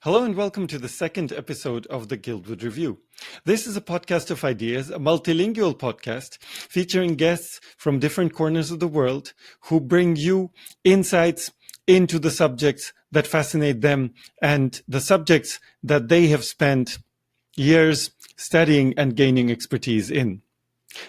Hello and welcome to the second episode of the Guildwood Review. This is a podcast of ideas, a multilingual podcast featuring guests from different corners of the world who bring you insights into the subjects that fascinate them and the subjects that they have spent years studying and gaining expertise in.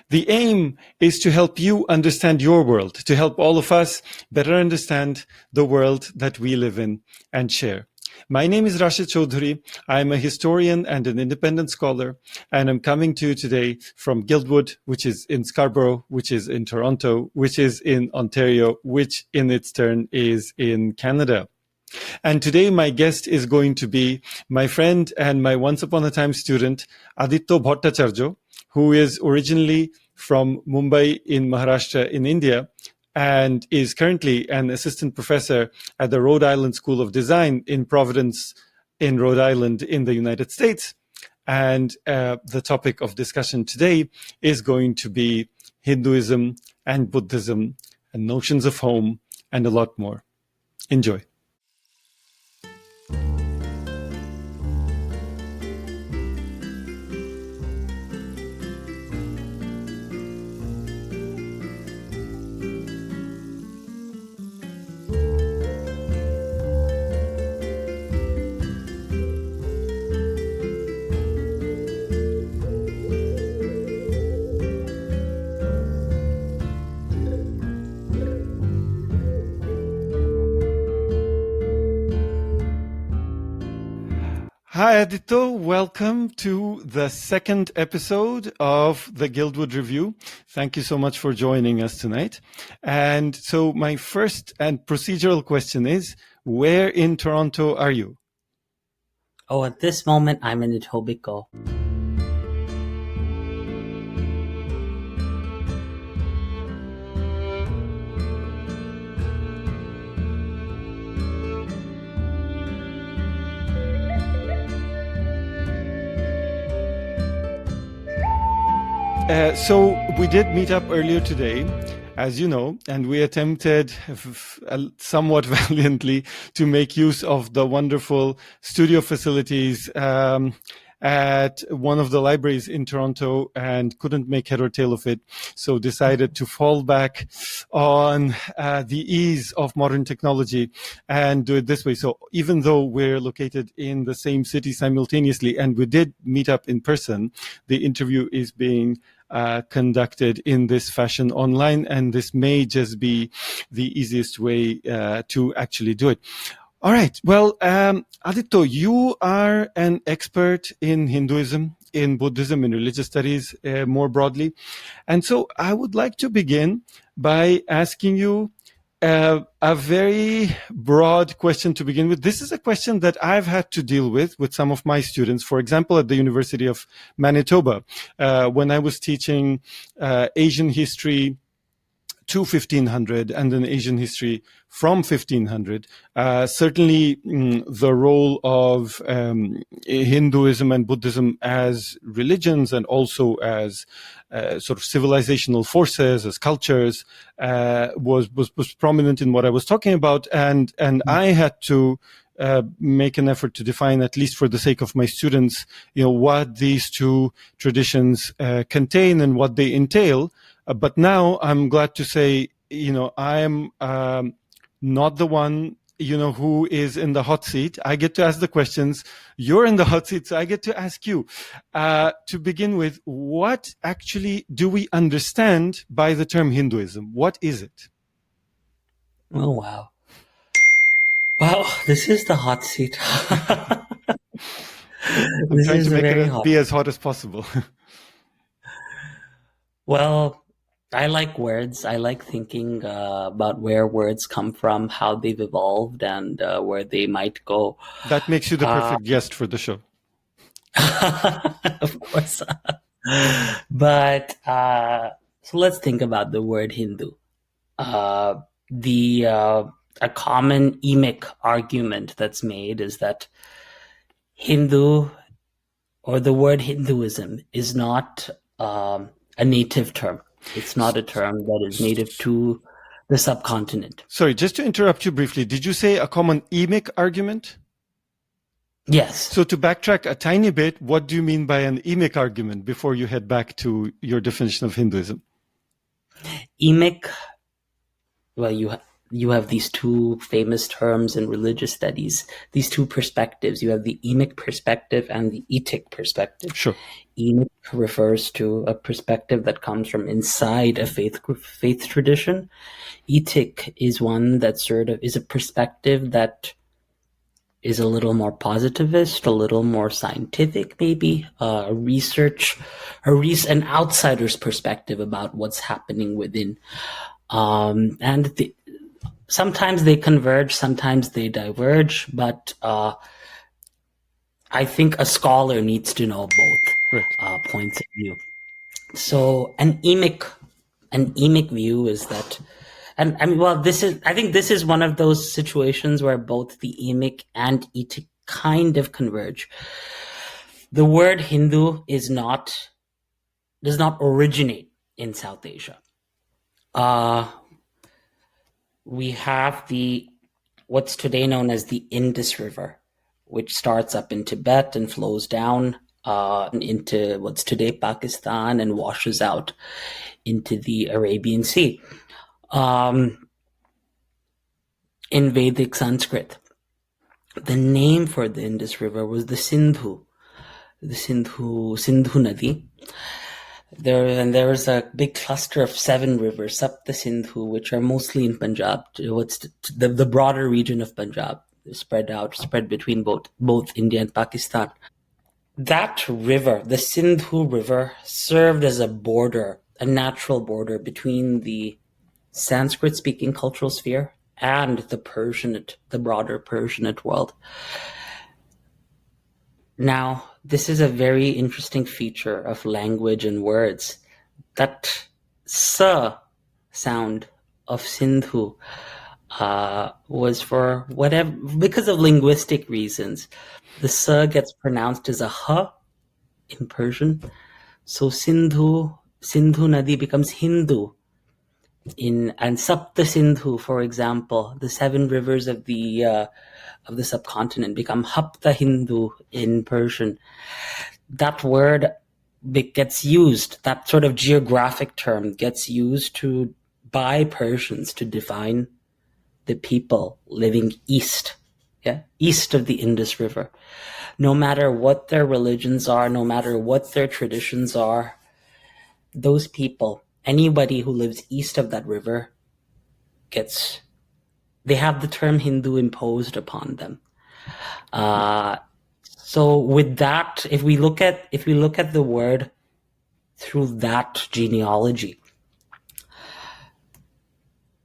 The aim is to help you understand your world, to help all of us better understand the world that we live in and share. My name is Rashid Chaudhary. I'm a historian and an independent scholar, and I'm coming to you today from Guildwood, which is in Scarborough, which is in Toronto, which is in Ontario, which in its turn is in Canada. And today my guest is going to be my friend and my once upon a time student, Aditya Bhattacharjee, who is originally from Mumbai in Maharashtra in India, and is currently an assistant professor at the Rhode Island School of Design in Providence in Rhode Island in the United States. And the topic of discussion today is going to be Hinduism and Buddhism and notions of home and a lot more. Enjoy. Hi, Aditya. Welcome to the second episode of the Guildwood Review. Thank you so much for joining us tonight. And so my first and procedural question is, where in Toronto are you? Oh, at this moment, I'm in Etobicoke. So we did meet up earlier today, as you know, and we attempted somewhat valiantly to make use of the wonderful studio facilities at one of the libraries in Toronto and couldn't make head or tail of it. So decided to fall back on the ease of modern technology and do it this way. So even though we're located in the same city simultaneously and we did meet up in person, the interview is being conducted in this fashion online, and this may just be the easiest way to actually do it. All right. Well, Aditya, you are an expert in Hinduism, in Buddhism, in religious studies more broadly. And so I would like to begin by asking you a very broad question to begin with. This is a question that I've had to deal with some of my students, for example, at the University of Manitoba, when I was teaching Asian history to 1500 and then Asian history from 1500. Certainly the role of Hinduism and Buddhism as religions and also as sort of civilizational forces, as cultures, was prominent in what I was talking about. And I had to make an effort to define, at least for the sake of my students, what these two traditions contain and what they entail. But now I'm glad to say, I'm not the one, who is in the hot seat. I get to ask the questions. You're in the hot seat, so I get to ask you. To begin with, what actually do we understand by the term Hinduism? What is it? Oh, wow. Well, this is the hot seat. I'm trying to make it be as hot as possible. Well, I like words. I like thinking about where words come from, how they've evolved, and where they might go. That makes you the perfect guest for the show. Of course. But so let's think about the word Hindu. A common Emic argument that's made is that Hindu, or the word Hinduism, is not a native term. It's not a term that is native to the subcontinent. Sorry, just to interrupt you briefly, did you say a common Emic argument? Yes. So to backtrack a tiny bit, what do you mean by an emic argument before you head back to your definition of Hinduism? Emic, well, you have these two famous terms in religious studies, these two perspectives. You have the emic perspective and the etic perspective. Sure. Emic refers to a perspective that comes from inside a faith tradition. Etic is one that sort of is a perspective that is a little more positivist, a little more scientific, maybe an outsider's perspective about what's happening within. Sometimes they converge, sometimes they diverge, but I think a scholar needs to know both points of view. So an emic view is that, and I mean, I think this is one of those situations where both the emic and etic kind of converge. The word Hindu does not originate in South Asia. We have what's today known as the Indus River, which starts up in Tibet and flows down into what's today Pakistan and washes out into the Arabian Sea. In Vedic Sanskrit, the name for the Indus River was the Sindhu Nadi. There is a big cluster of 7 rivers, Sapta Sindhu, which are mostly in Punjab. What's the broader region of Punjab, spread between both India and Pakistan. That river, the Sindhu River, served as a natural border between the Sanskrit-speaking cultural sphere and the broader Persianate world. Now, this is a very interesting feature of language and words. That sa sound of Sindhu was because of linguistic reasons. The sa gets pronounced as a ha in Persian. So Sindhu Nadi becomes Hindu. And Sapta Sindhu, for example, the 7 rivers of the subcontinent become Hapta Hindu in Persian. That word gets used, that sort of geographic term gets used by Persians to define the people living east of the Indus River. No matter what their religions are, no matter what their traditions are, those people, anybody who lives east of that river, they have the term Hindu imposed upon them. So with that, if we look at the word through that genealogy,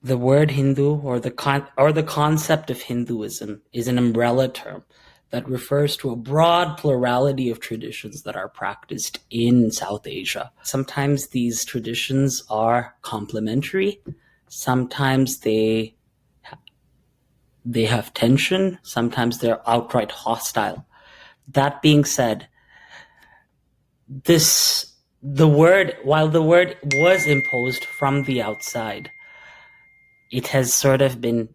the word Hindu or the concept of Hinduism is an umbrella term that refers to a broad plurality of traditions that are practiced in South Asia. Sometimes these traditions are complementary. Sometimes they have tension. Sometimes they're outright hostile. That being said, while the word was imposed from the outside, it has sort of been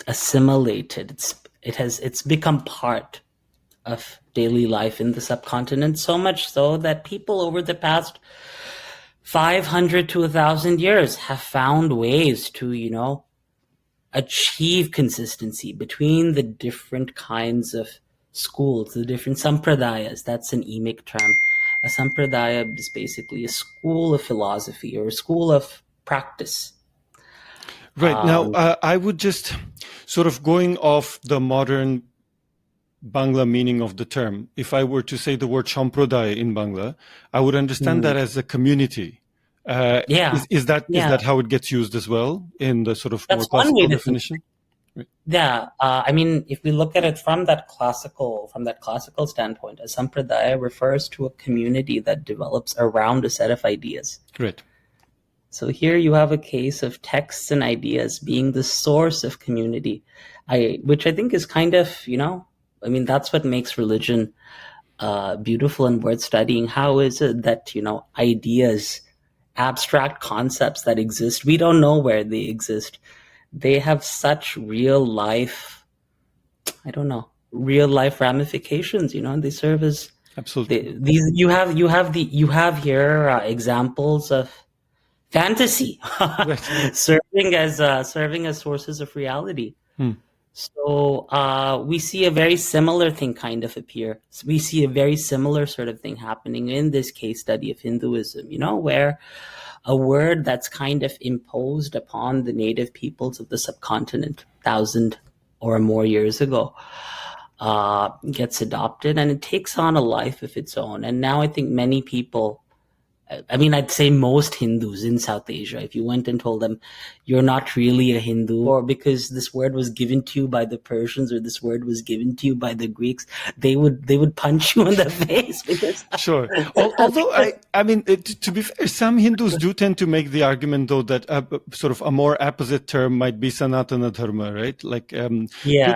assimilated. It's become part of daily life in the subcontinent, so much so that people over the past 500 to 1,000 years have found ways to, achieve consistency between the different kinds of schools, the different sampradayas. That's an emic term. A sampradaya is basically a school of philosophy or a school of practice. Right. Now, I would just sort of going off the modern Bangla meaning of the term, if I were to say the word sampradaya in Bangla, I would understand that as a community. Is that how it gets used as well in the sort of more classical definition? Right. Yeah, I mean, if we look at it from that classical standpoint, a sampradaya refers to a community that develops around a set of ideas. Right. So here you have a case of texts and ideas being the source of community, which I think is kind of, that's what makes religion beautiful and worth studying. How is it that, ideas, abstract concepts that exist, we don't know where they exist. They have such real life I don't know, real life ramifications. They serve as Absolutely. these. You have here examples of fantasy Right. serving as sources of reality. Hmm. So we see a very similar thing kind of appear. We see a very similar sort of thing happening in this case study of Hinduism, where a word that's kind of imposed upon the native peoples of the subcontinent 1,000 or more years ago gets adopted, and it takes on a life of its own. And now I think many people, I'd say most Hindus in South Asia, if you went and told them you're not really a Hindu, or because this word was given to you by the Persians or this word was given to you by the Greeks, they would punch you in the face. Because Sure. Although, to be fair, some Hindus do tend to make the argument, though, that sort of a more apposite term might be Sanatana Dharma, right? Like, to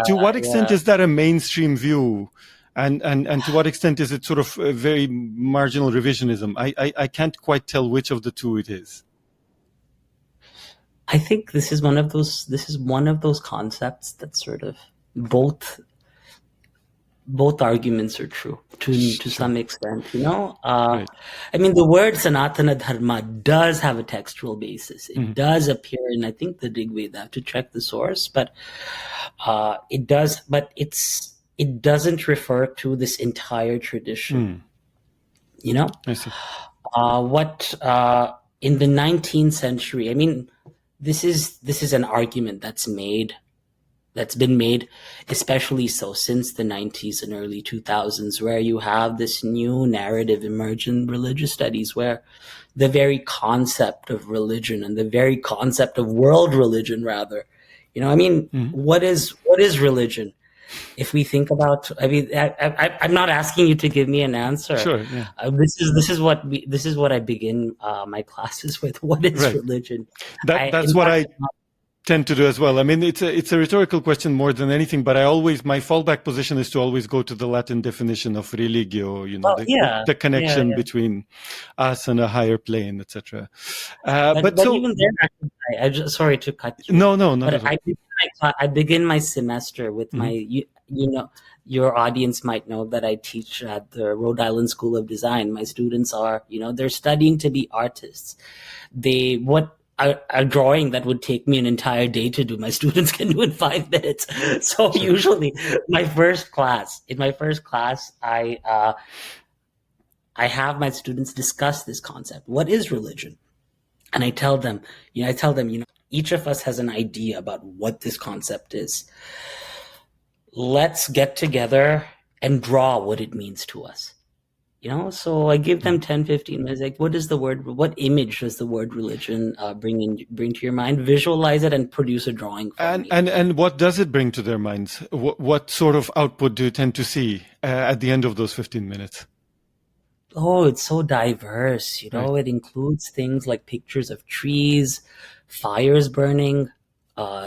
what extent is that a mainstream view? And to what extent is it sort of a very marginal revisionism? I can't quite tell which of the two it is. I think this is one of those concepts that sort of both arguments are true to some extent, Right. The word Sanatana Dharma does have a textual basis. It does appear in, I think, the Rig Veda. I have to check the source, but it does. But it doesn't refer to this entire tradition. I see. What in the 19th century? This is an argument that's been made, especially so since the 90s and early 2000s, where you have this new narrative emerge in religious studies, where the very concept of religion and the very concept of world religion, rather, what is religion? If we think about, I'm not asking you to give me an answer. Sure. Yeah. This is what I begin my classes with. What is religion? That's what I tend to do as well. It's a rhetorical question more than anything, but my fallback position is to always go to the Latin definition of religio, the connection between us and a higher plane, etc. But even there, sorry to cut you. No, not at all. I begin my semester with my, your audience might know that I teach at the Rhode Island School of Design. My students are, they're studying to be artists. A drawing that would take me an entire day to do, my students can do in 5 minutes. So usually in my first class, I have my students discuss this concept. What is religion? And I tell them, each of us has an idea about what this concept is. Let's get together and draw what it means to us. So I give them 10, 15 minutes. Like, what image does the word religion bring to your mind? Visualize it and produce a drawing for me. And what does it bring to their minds? What sort of output do you tend to see at the end of those 15 minutes? Oh, it's so diverse. It includes things like pictures of trees, fires burning,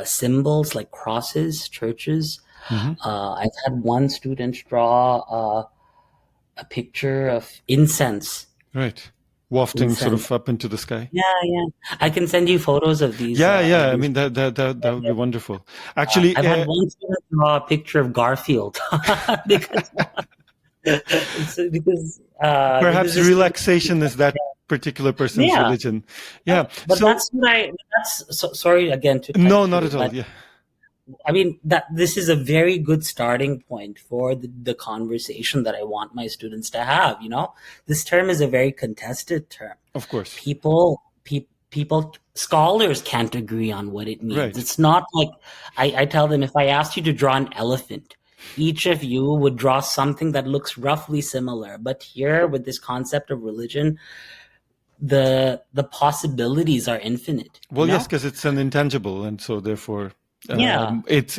symbols like crosses, churches. I've had one student draw a picture of incense. Right. Wafting sort of up into the sky. Yeah. I can send you photos of these. Yeah. That would be wonderful. Actually, I've had one student draw a picture of Garfield because perhaps relaxation is that particular person's religion. Yeah. But sorry again to cut No, not at all. Yeah. That this is a very good starting point for the conversation that I want my students to have. This term is a very contested term. Of course, people, scholars can't agree on what it means. Right. It's not like I tell them, if I asked you to draw an elephant, each of you would draw something that looks roughly similar. But here, with this concept of religion, the possibilities are infinite. Well, yes, because it's an intangible, and so therefore. It's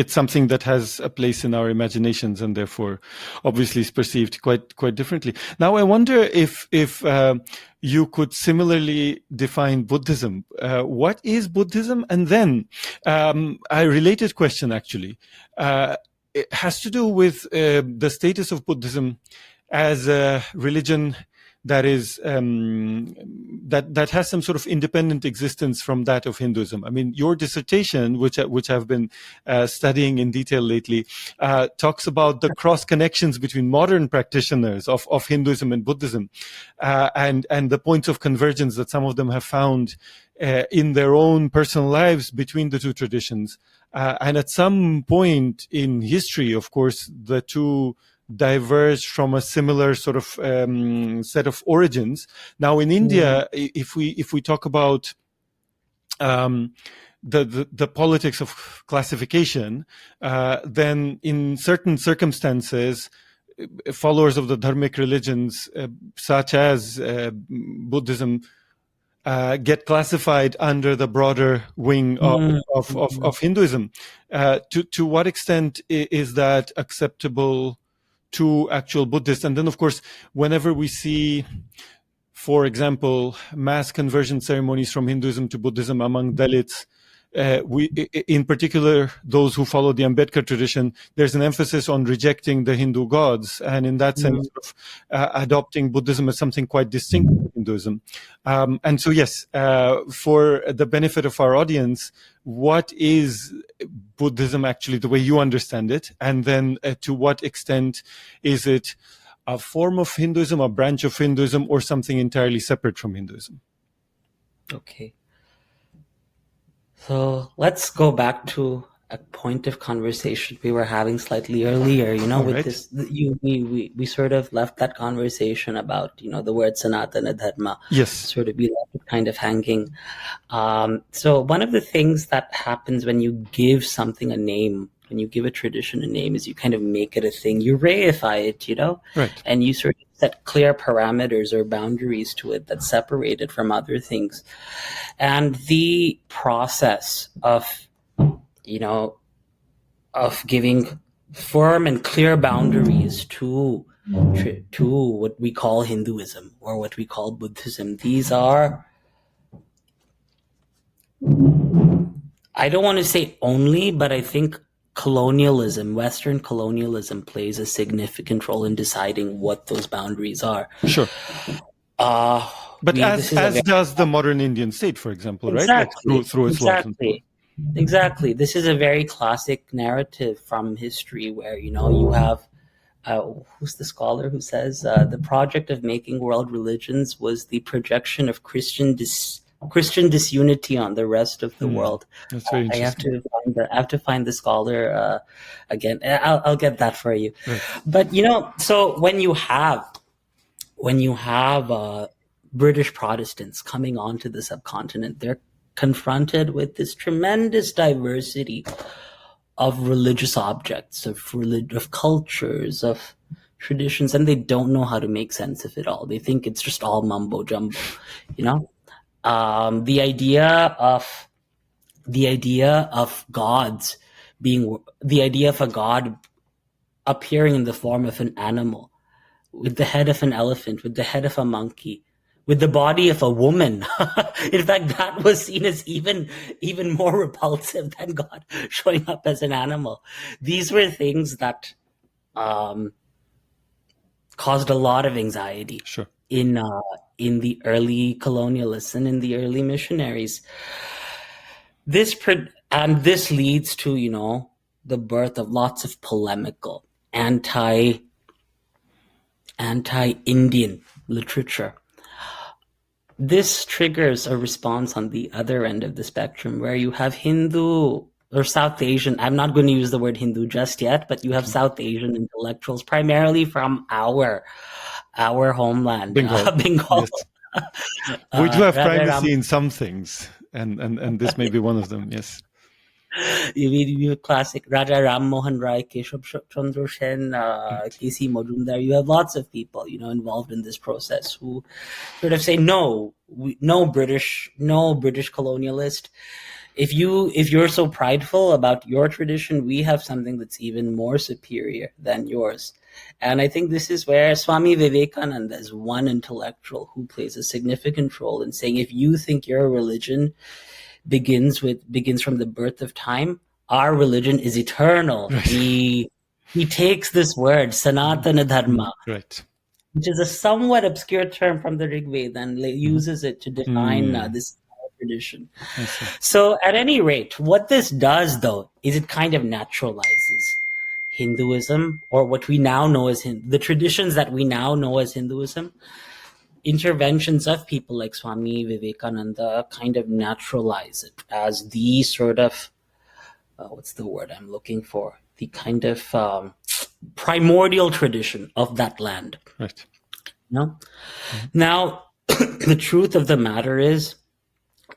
something that has a place in our imaginations, and therefore, obviously, is perceived quite differently. Now, I wonder if you could similarly define Buddhism. What is Buddhism? And then a related question, actually, it has to do with the status of Buddhism as a religion that is that has some sort of independent existence from that of Hinduism. I mean, your dissertation, which I've been studying in detail lately, talks about the cross connections between modern practitioners of Hinduism and Buddhism, and the points of convergence that some of them have found in their own personal lives between the two traditions. And at some point in history, of course, the two diverged from a similar sort of set of origins. Now, in India, if we talk about the politics of classification, then in certain circumstances, followers of the dharmic religions, such as Buddhism, get classified under the broader wing of Hinduism. To what extent is that acceptable to actual Buddhists? And then, of course, whenever we see, for example, mass conversion ceremonies from Hinduism to Buddhism among Dalits, we, in particular, those who follow the Ambedkar tradition, there's an emphasis on rejecting the Hindu gods, and in that sense, sort of, adopting Buddhism as something quite distinct from Hinduism. And so, yes, for the benefit of our audience, what is Buddhism actually, the way you understand it? And then to what extent is it a form of Hinduism, a branch of Hinduism, or something entirely separate from Hinduism? Okay. So let's go back to a point of conversation we were having slightly earlier. With this, we sort of left that conversation about, the word Sanatana Dharma. Yes. Sort of, we left it kind of hanging. So one of the things that happens when you give something a name, when you give a tradition a name, is you kind of make it a thing. You reify it, Right. And you sort of set clear parameters or boundaries to it that separate it from other things. And the process of giving firm and clear boundaries to what we call Hinduism or what we call Buddhism, these are, I don't want to say only, but I think colonialism, Western colonialism, plays a significant role in deciding what those boundaries are. Sure. But as does the modern Indian state, for example, exactly, right? Through its laws. Exactly. This is a very classic narrative from history where, you have, who's the scholar who says the project of making world religions was the projection of Christian disunity on the rest of the world. That's very interesting. I have to find the scholar again. I'll get that for you. Right. But so when you have British Protestants coming onto the subcontinent, they're confronted with this tremendous diversity of religious objects, of cultures, of traditions, and they don't know how to make sense of it all. They think it's just all mumbo jumbo, The idea of gods being, the idea of a god appearing in the form of an animal, with the head of an elephant, with the head of a monkey, with the body of a woman. In fact, that was seen as even more repulsive than God showing up as an animal. These were things that caused a lot of anxiety. Sure. In the early colonialists and in the early missionaries. This leads to, the birth of lots of polemical, anti-Indian literature. This triggers a response on the other end of the spectrum where you have Hindu or South Asian, I'm not going to use the word Hindu just yet, but you have South Asian intellectuals, primarily from our homeland, Bengal. Yes. We do have primacy in some things, and this may be one of them, yes. You classic Raja Ram Mohan Rai, Keshab Chandra Sen, K.C. Majumdar. You have lots of people, involved in this process who sort of say, no British colonialist. If you're so prideful about your tradition, we have something that's even more superior than yours. And I think this is where Swami Vivekananda is one intellectual who plays a significant role in saying, if you think your religion begins from the birth of time, our religion is eternal. Right. He takes this word, Sanatana Dharma. Right. which is a somewhat obscure term from the Rig Veda, and uses it to define this tradition. So at any rate, what this does, though, is it kind of naturalizes Hinduism, or what we now know as the traditions that we now know as Hinduism. Interventions of people like Swami Vivekananda kind of naturalize it as the sort of, what's the word I'm looking for? The kind of primordial tradition of that land. Right. No? Now, the truth of the matter is,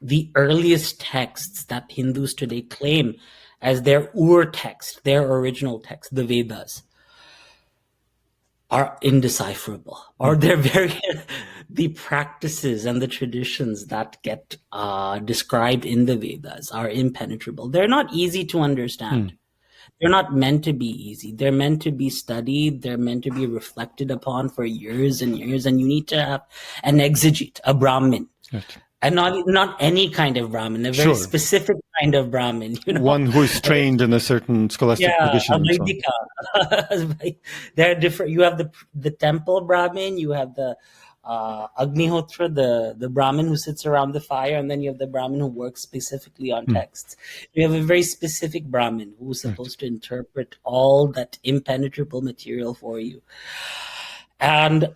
the earliest texts that Hindus today claim as their ur-text, their original text, the Vedas, are indecipherable, or they're the practices and the traditions that get described in the Vedas are impenetrable. They're not easy to understand. They're not meant to be easy. They're meant to be studied. They're meant to be reflected upon for years and years. And you need to have an exegete, a Brahmin. Right. And not any kind of Brahmin, a very specific kind of Brahmin. One who is trained in a certain scholastic tradition. There are different. You have the temple Brahmin, you have the Agnihotra, the Brahmin who sits around the fire, and then you have the Brahmin who works specifically on texts. You have a very specific Brahmin who's supposed to interpret all that impenetrable material for you. And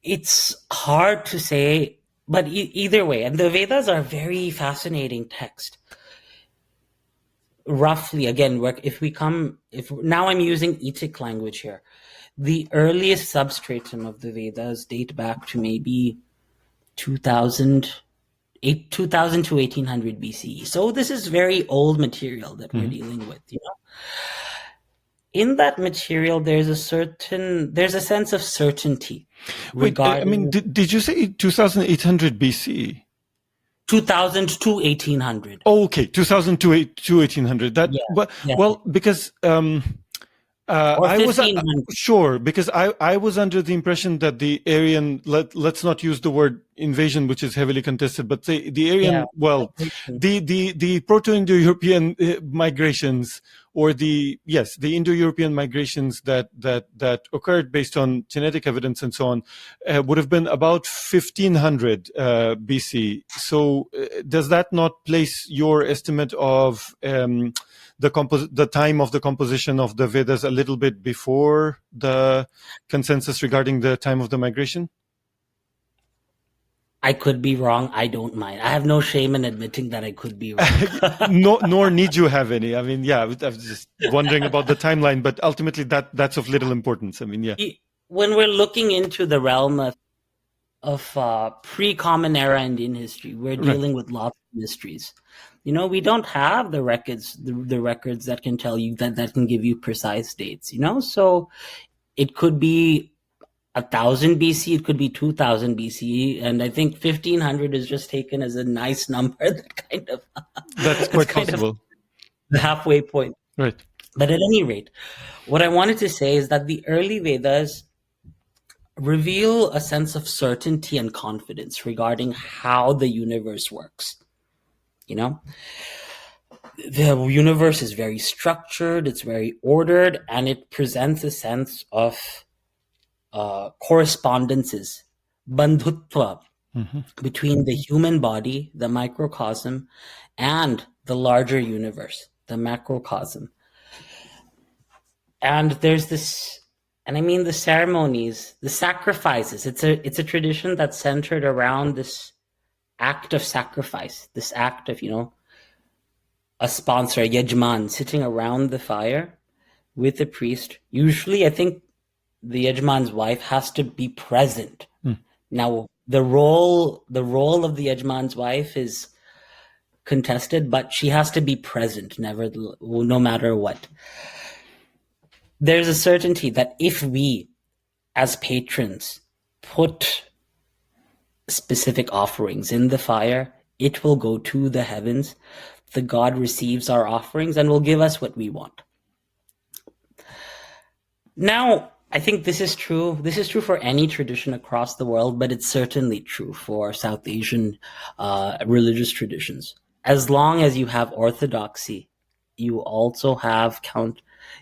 it's hard to say, but either way, and the Vedas are a very fascinating text. Roughly, again, now I'm using etic language here. The earliest substratum of the Vedas date back to maybe 2000 to 1800 BCE. So this is very old material that we're dealing with, In that material, there's a sense of certainty. Wait, I mean, did you say 2800 BCE? 2000 to 1800. Oh, okay, 2000 to 1800. Well, because I was sure, because I was under the impression that the Aryan, let's not use the word invasion, which is heavily contested, but say the Aryan, the Proto-Indo-European migrations, or the Indo-European migrations that occurred based on genetic evidence and so on, would have been about 1500 BC. So does that not place your estimate of the time of the composition of the Vedas a little bit before the consensus regarding the time of the migration? I could be wrong. I don't mind. I have no shame in admitting that I could be wrong. Nor need you have any. I mean, I was just wondering about the timeline, but ultimately that's of little importance. I mean, When we're looking into the realm of pre-Common Era Indian history, we're dealing with lots of mysteries. We don't have the records that can tell you that can give you precise dates. So it could be 1000 BC, it could be 2000 BCE, and I think 1500 is just taken as a nice number. That's quite possible. The halfway point. Right. But at any rate, what I wanted to say is that the early Vedas reveal a sense of certainty and confidence regarding how the universe works. The universe is very structured, it's very ordered, and it presents a sense of correspondences, bandhutva, between the human body, the microcosm, and the larger universe, the macrocosm. And there's this, and I mean the ceremonies, the sacrifices. It's a tradition that's centered around this act of sacrifice, this act of, a sponsor, a yajman, sitting around the fire with a priest. Usually, I think the yajman's wife has to be present. Now, the role of the yajman's wife is contested, but she has to be present, no matter what. There's a certainty that if we, as patrons, put specific offerings in the fire, it will go to the heavens. The god receives our offerings and will give us what we want. Now, I think this is true. This is true for any tradition across the world, but it's certainly true for South Asian religious traditions. As long as you have orthodoxy, you also have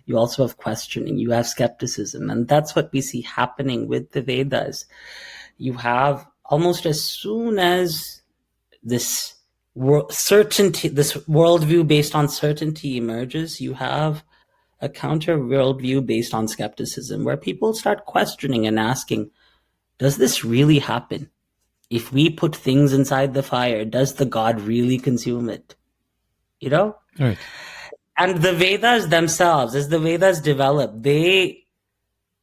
You also have questioning. You have skepticism. And that's what we see happening with the Vedas. You have almost as soon as this certainty, this worldview based on certainty emerges, you have a counter worldview based on skepticism, where people start questioning and asking, does this really happen? If we put things inside the fire, does the God really consume it? You know? Right. And the Vedas themselves, as the Vedas develop,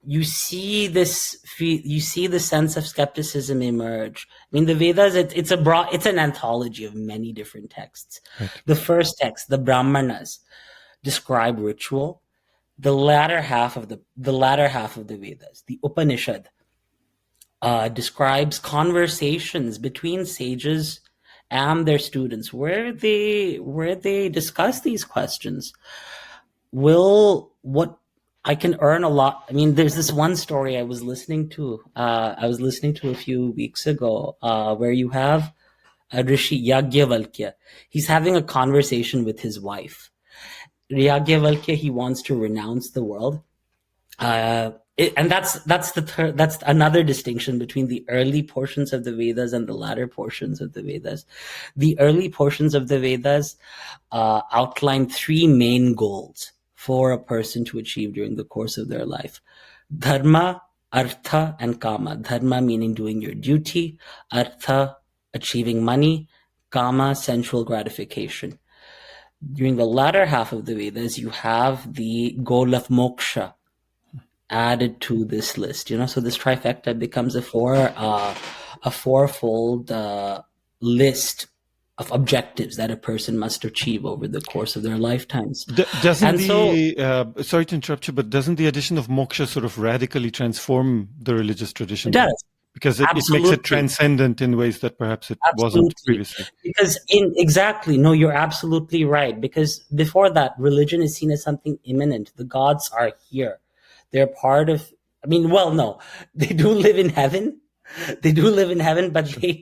you see the sense of skepticism emerge. I mean, the Vedas, it's an anthology of many different texts. Right. The first text, the Brahmanas, describe ritual. The latter half of the Vedas, the Upanishad, describes conversations between sages and their students, where they discuss these questions. I can earn a lot. I mean, there's this one story I was listening to a few weeks ago, where you have a Rishi Yagyavalkya. He's having a conversation with his wife. Yagyavalkya, he wants to renounce the world. And that's another distinction between the early portions of the Vedas and the latter portions of the Vedas. The early portions of the Vedas outline three main goals for a person to achieve during the course of their life: dharma, artha, and kama. Dharma meaning doing your duty, artha achieving money, kama sensual gratification. During the latter half of the Vedas, you have the goal of moksha added to this list. So this trifecta becomes a fourfold list of objectives that a person must achieve over the course of their lifetimes. Sorry to interrupt you, but doesn't the addition of moksha sort of radically transform the religious tradition? It does. Because it makes it transcendent in ways that perhaps it wasn't previously. Because you're absolutely right. Because before that, religion is seen as something immanent. The gods are here. They're part of, they do live in heaven. But sure,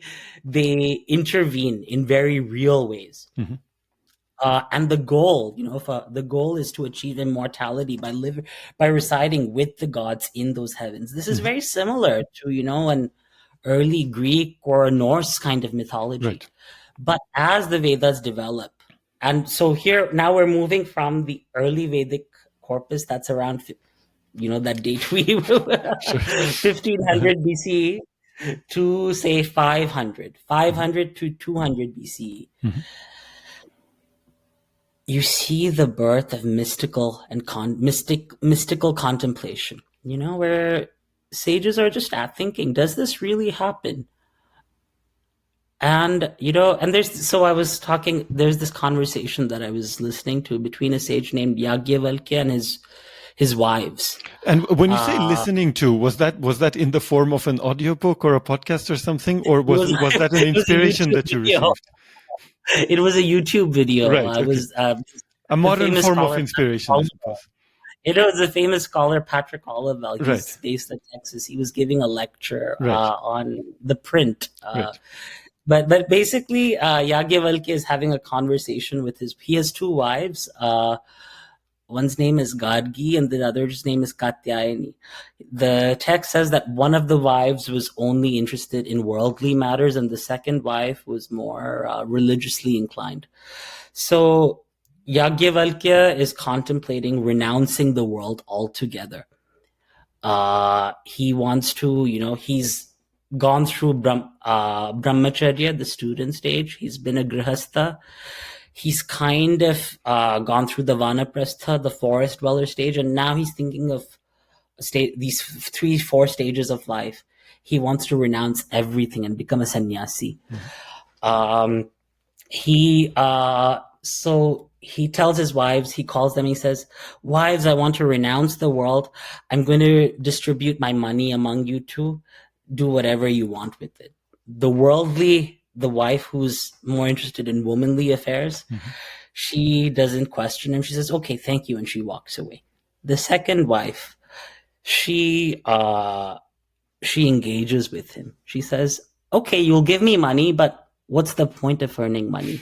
they intervene in very real ways. Mm-hmm. And the goal, the goal is to achieve immortality by residing with the gods in those heavens. This is very similar to, an early Greek or Norse kind of mythology. Right. But as the Vedas develop, and so now we're moving from the early Vedic corpus that's around, that date 1500 BCE to say 500 to 200 BCE. Mm-hmm. You see the birth of mystical contemplation, where sages are just thinking, does this really happen? And, there's this conversation that I was listening to between a sage named Yagyavalkya and his wives. And when you say listening to, was that in the form of an audiobook or a podcast or something? Or was that an inspiration that you received? It was a YouTube video. Right, okay. It was a modern form of inspiration, I suppose. It was a famous scholar, Patrick Olivelle. He's based in Texas. He was giving a lecture on the print. But basically, Yagyavalkya is having a conversation with he has two wives. One's name is Gadgi and the other's name is Katyayani. The text says that one of the wives was only interested in worldly matters and the second wife was more religiously inclined. So Yagyavalkya is contemplating renouncing the world altogether. He wants to, he's gone through brahmacharya, the student stage. He's been a grihastha. He's kind of gone through the vanaprastha, the forest dweller stage, and now he's thinking of these 3-4 stages of life. He wants to renounce everything and become a sannyasi. Mm-hmm. So he tells his wives, he calls them, he says, "Wives, I want to renounce the world. I'm going to distribute my money among you two. Do whatever you want with it." The wife who's more interested in womanly affairs, mm-hmm, she doesn't question him. She says, "Okay, thank you," and she walks away. The second wife, she engages with him. She says, "Okay, you'll give me money, but what's the point of earning money?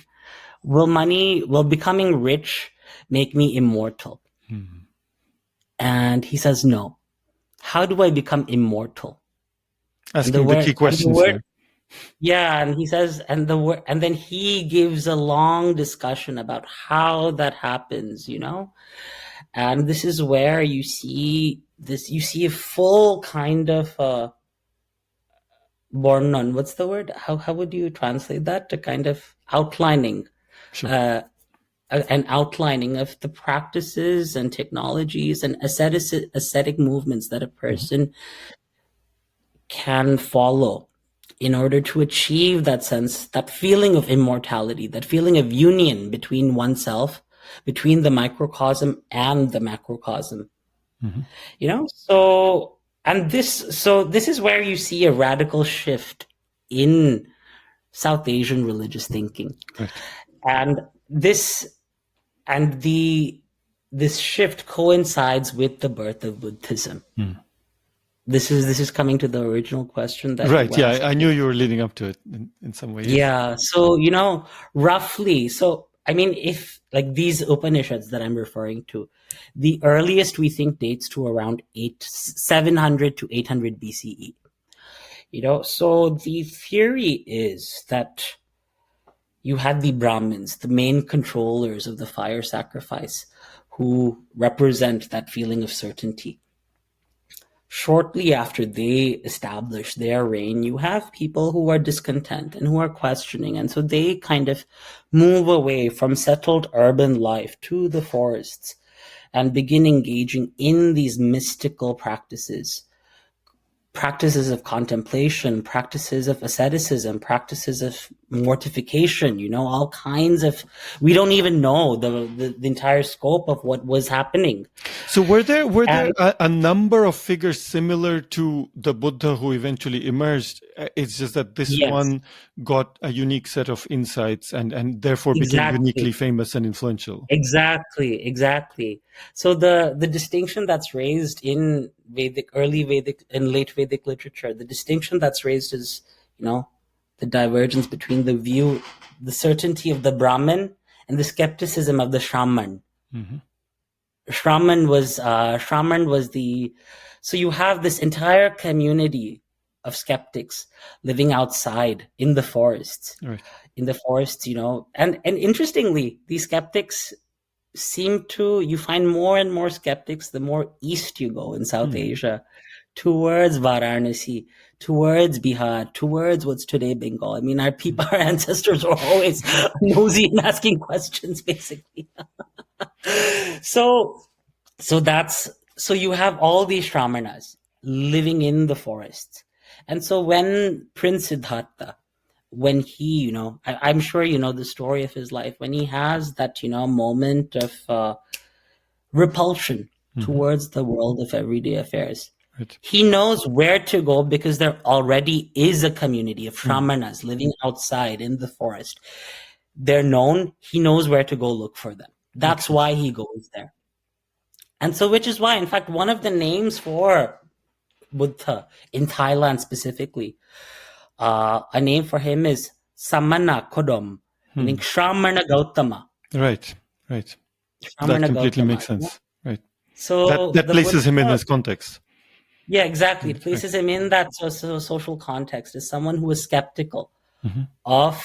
Will becoming rich make me immortal?" Mm-hmm. And he says, no. How do I become immortal? Asking the key questions here. Yeah, and he says, and then he gives a long discussion about how that happens, and this is where you see a full kind of bornon. What's the word? How would you translate that? A kind of outlining, Sure. an outlining of the practices and technologies and ascetic movements that a person can follow in order to achieve that sense, that feeling of immortality, that feeling of union between oneself, between the microcosm and the macrocosm. So this is where you see a radical shift in South Asian religious thinking. Right. And this shift coincides with the birth of Buddhism. This is coming to the original question that right. Yeah, I knew you were leading up to it in some way. Yeah. So roughly. So I mean, if like these Upanishads that I'm referring to, the earliest we think dates to around 700 to 800 BCE. So the theory is that you had the Brahmins, the main controllers of the fire sacrifice, who represent that feeling of certainty. Shortly after they establish their reign, you have people who are discontent and who are questioning. And so they kind of move away from settled urban life to the forests and begin engaging in these mystical practices of contemplation, practices of asceticism, practices of mortification, all kinds of, we don't even know the entire scope of what was happening. So were there a number of figures similar to the Buddha who eventually emerged? It's just that this one got a unique set of insights and therefore became uniquely famous and influential. Exactly. So the distinction that's raised in early Vedic and late Vedic literature, the distinction that's raised is, the divergence between the certainty of the Brahmin and the skepticism of the Shraman. Shraman was so you have this entire community of skeptics living outside in the forests. Right. In the forests, and interestingly, these skeptics you find more and more skeptics the more east you go in South Asia, towards Varanasi, towards Bihar, towards what's today Bengal. I mean, our ancestors were always nosy and asking questions, basically. So you have all these Shramanas living in the forests. And so when Prince Siddhartha, when he, I'm sure you know the story of his life, when he has that, moment of repulsion towards the world of everyday affairs, right. He knows where to go because there already is a community of Shamanas living outside in the forest. They're known. He knows where to go look for them. That's why he goes there. And so, which is why, in fact, one of the names for Buddha in Thailand specifically, a name for him is Samana Kodom, meaning Shramana Gautama. Right. That completely makes sense. Right. So that places him in his context. Yeah, exactly. It places him in that social context as someone who is skeptical of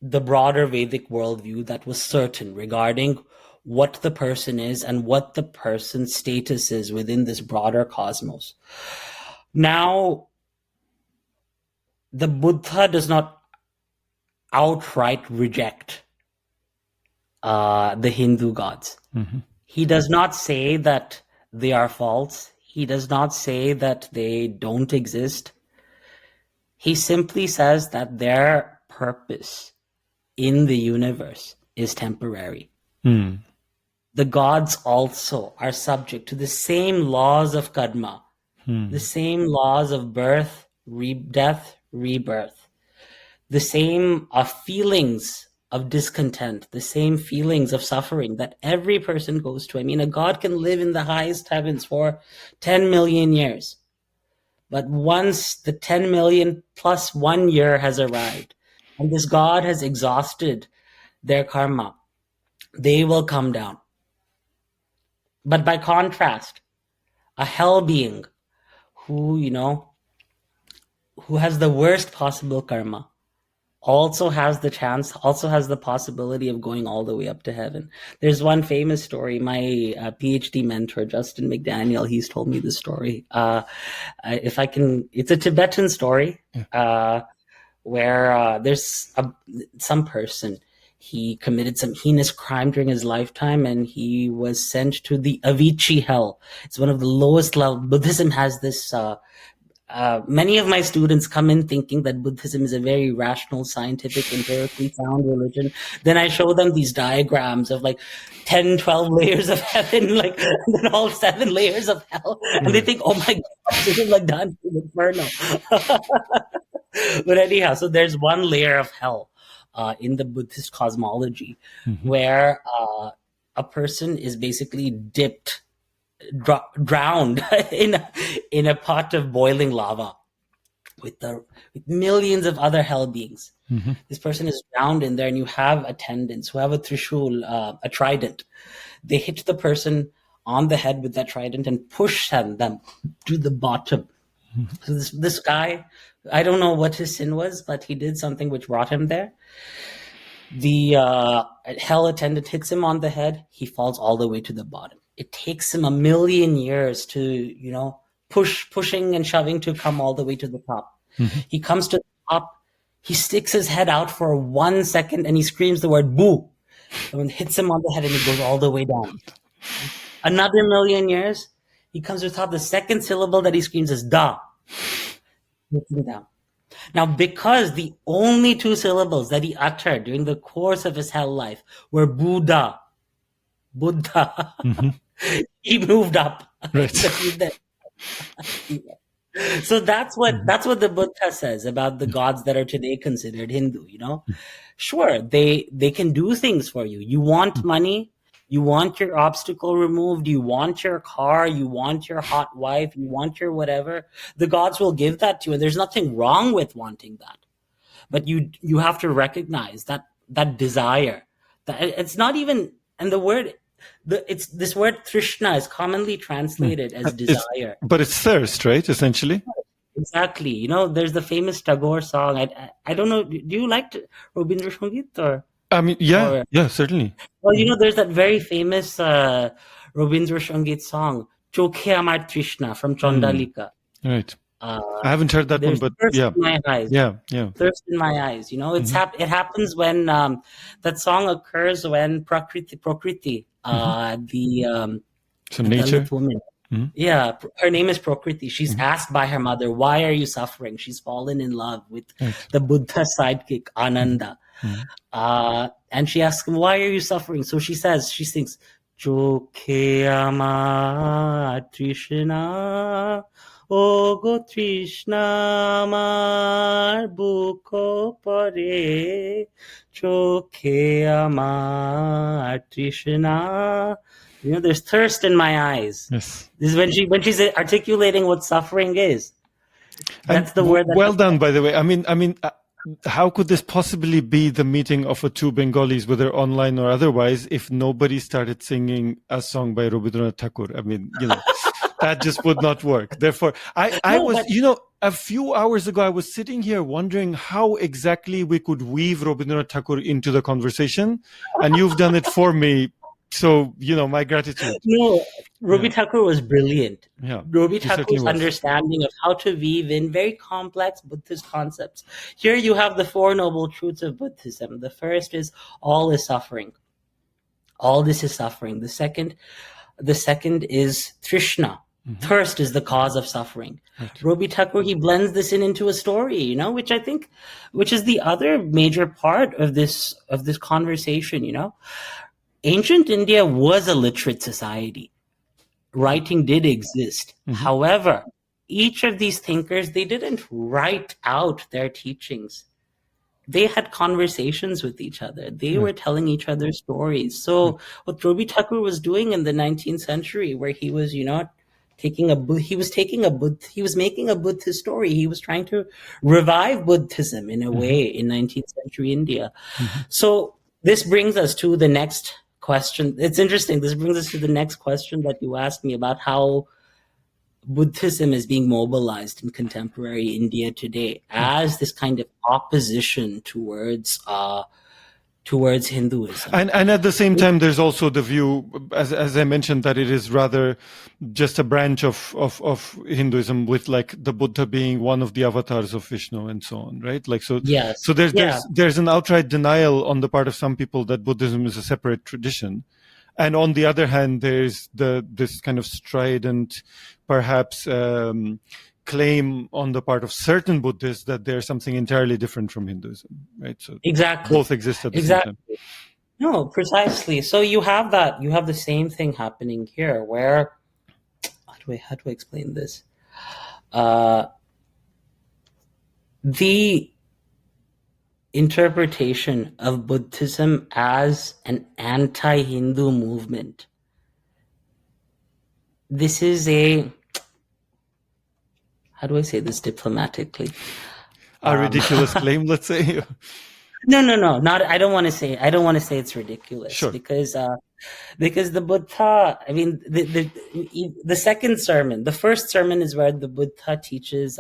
the broader Vedic worldview that was certain regarding what the person is and what the person's status is within this broader cosmos. Now, the Buddha does not outright reject the Hindu gods. He does not say that they are false. He does not say that they don't exist. He simply says that their purpose in the universe is temporary. The gods also are subject to the same laws of karma, the same laws of birth, death, rebirth, the same feelings of discontent, the same feelings of suffering that every person goes to. I mean, a god can live in the highest heavens for 10 million years. But once the 10 million plus 1 year has arrived, and this god has exhausted their karma, they will come down. But by contrast, a hell being who, who has the worst possible karma, also has the possibility of going all the way up to heaven. There's one famous story. My PhD mentor, Justin McDaniel, he's told me this story. It's a Tibetan story, where there's some person, he committed some heinous crime during his lifetime, and he was sent to the Avicii hell. It's one of the lowest level. Buddhism has this. Many of my students come in thinking that Buddhism is a very rational, scientific, empirically sound religion. Then I show them these diagrams of like 10, 12 layers of heaven, and then all 7 layers of hell. And they think, oh my God, this is like Dante's Inferno. But anyhow, so there's one layer of hell in the Buddhist cosmology, where a person is basically drowned in a pot of boiling lava with millions of other hell beings. This person is drowned in there, and you have attendants who have a trishul, a trident. They hit the person on the head with that trident and push them to the bottom. So this guy, I don't know what his sin was, but he did something which brought him there. The hell attendant hits him on the head. He falls all the way to the bottom. It takes him 1,000,000 years to, pushing and shoving to come all the way to the top. He comes to the top. He sticks his head out for 1 second, and he screams the word "boo," and hits him on the head, and it goes all the way down. Another 1,000,000 years, he comes to the top. The second syllable that he screams is "da." Hits him down. Now, because the only 2 syllables that he uttered during the course of his hell life were Buddha, he moved up. Right. So that's what the Buddha says about the gods that are today considered Hindu. Sure, they can do things for you. You want money, you want your obstacle removed, you want your car, you want your hot wife, you want your whatever. The gods will give that to you, and there's nothing wrong with wanting that. But you have to recognize that desire. That it's not even, and the word. This word trishna is commonly translated as desire. But it's thirst, right? Essentially. Exactly. There's the famous Tagore song. I don't know. Do you like Rabindra Sangeet or? I mean, yeah, certainly. Well, there's that very famous Rabindra Sangeet song, "Chokhe Amar Trishna" from Chandalika. Right. I haven't heard that one, but thirst in my eyes. Yeah. Thirst in my eyes. It happens when that song occurs when Prakriti, the nature woman. Yeah, her name is Prakriti. She's asked by her mother, "Why are you suffering?" She's fallen in love with the Buddha sidekick Ananda, and she asks him, "Why are you suffering?" So she sings, "Chokhe amar trishna, O go trishna amar bukho pare, chokhe amar trishna." There's thirst in my eyes. Yes. This is when she's articulating what suffering is. That's the word. Well done, by the way. I mean, how could this possibly be the meeting of 2 Bengalis, whether online or otherwise, if nobody started singing a song by Rabindranath Tagore? I mean, that just would not work. Therefore, I was, a few hours ago, I was sitting here wondering how exactly we could weave Rabindranath Tagore into the conversation, and you've done it for me. So, my gratitude. No, Rabi Tagore was brilliant. Yeah, Rabi Tagore's understanding of how to weave in very complex Buddhist concepts. Here you have the 4 noble truths of Buddhism. The first is all is suffering. All this is suffering. The second is trishna. Thirst is the cause of suffering. Right. Rabi Tagore, he blends this into a story, which is the other major part of this conversation, Ancient India was a literate society. Writing did exist. However, each of these thinkers, they didn't write out their teachings. They had conversations with each other. They were telling each other stories. So what Rabi Tagore was doing in the 19th century, where he was, he was making a Buddhist story. He was trying to revive Buddhism in a way in 19th century India. So this brings us to the next question. It's interesting. This brings us to the next question that you asked me about how Buddhism is being mobilized in contemporary India today as this kind of opposition towards Hinduism. And at the same time, there's also the view, as I mentioned, that it is rather just a branch of Hinduism, with like the Buddha being one of the avatars of Vishnu and so on, right? Like so. Yes. So there's an outright denial on the part of some people that Buddhism is a separate tradition, and on the other hand, there's this kind of strident, perhaps, claim on the part of certain Buddhists that they're something entirely different from Hinduism, right? So exactly, both exist at the same time. No, precisely. So you have the same thing happening here, where how do I explain this? The interpretation of Buddhism as an anti-Hindu movement. This is how do I say this diplomatically? A ridiculous claim, let's say. No. Not. I don't want to say it's ridiculous. Sure. Because the Buddha. I mean, the second sermon. The first sermon is where the Buddha teaches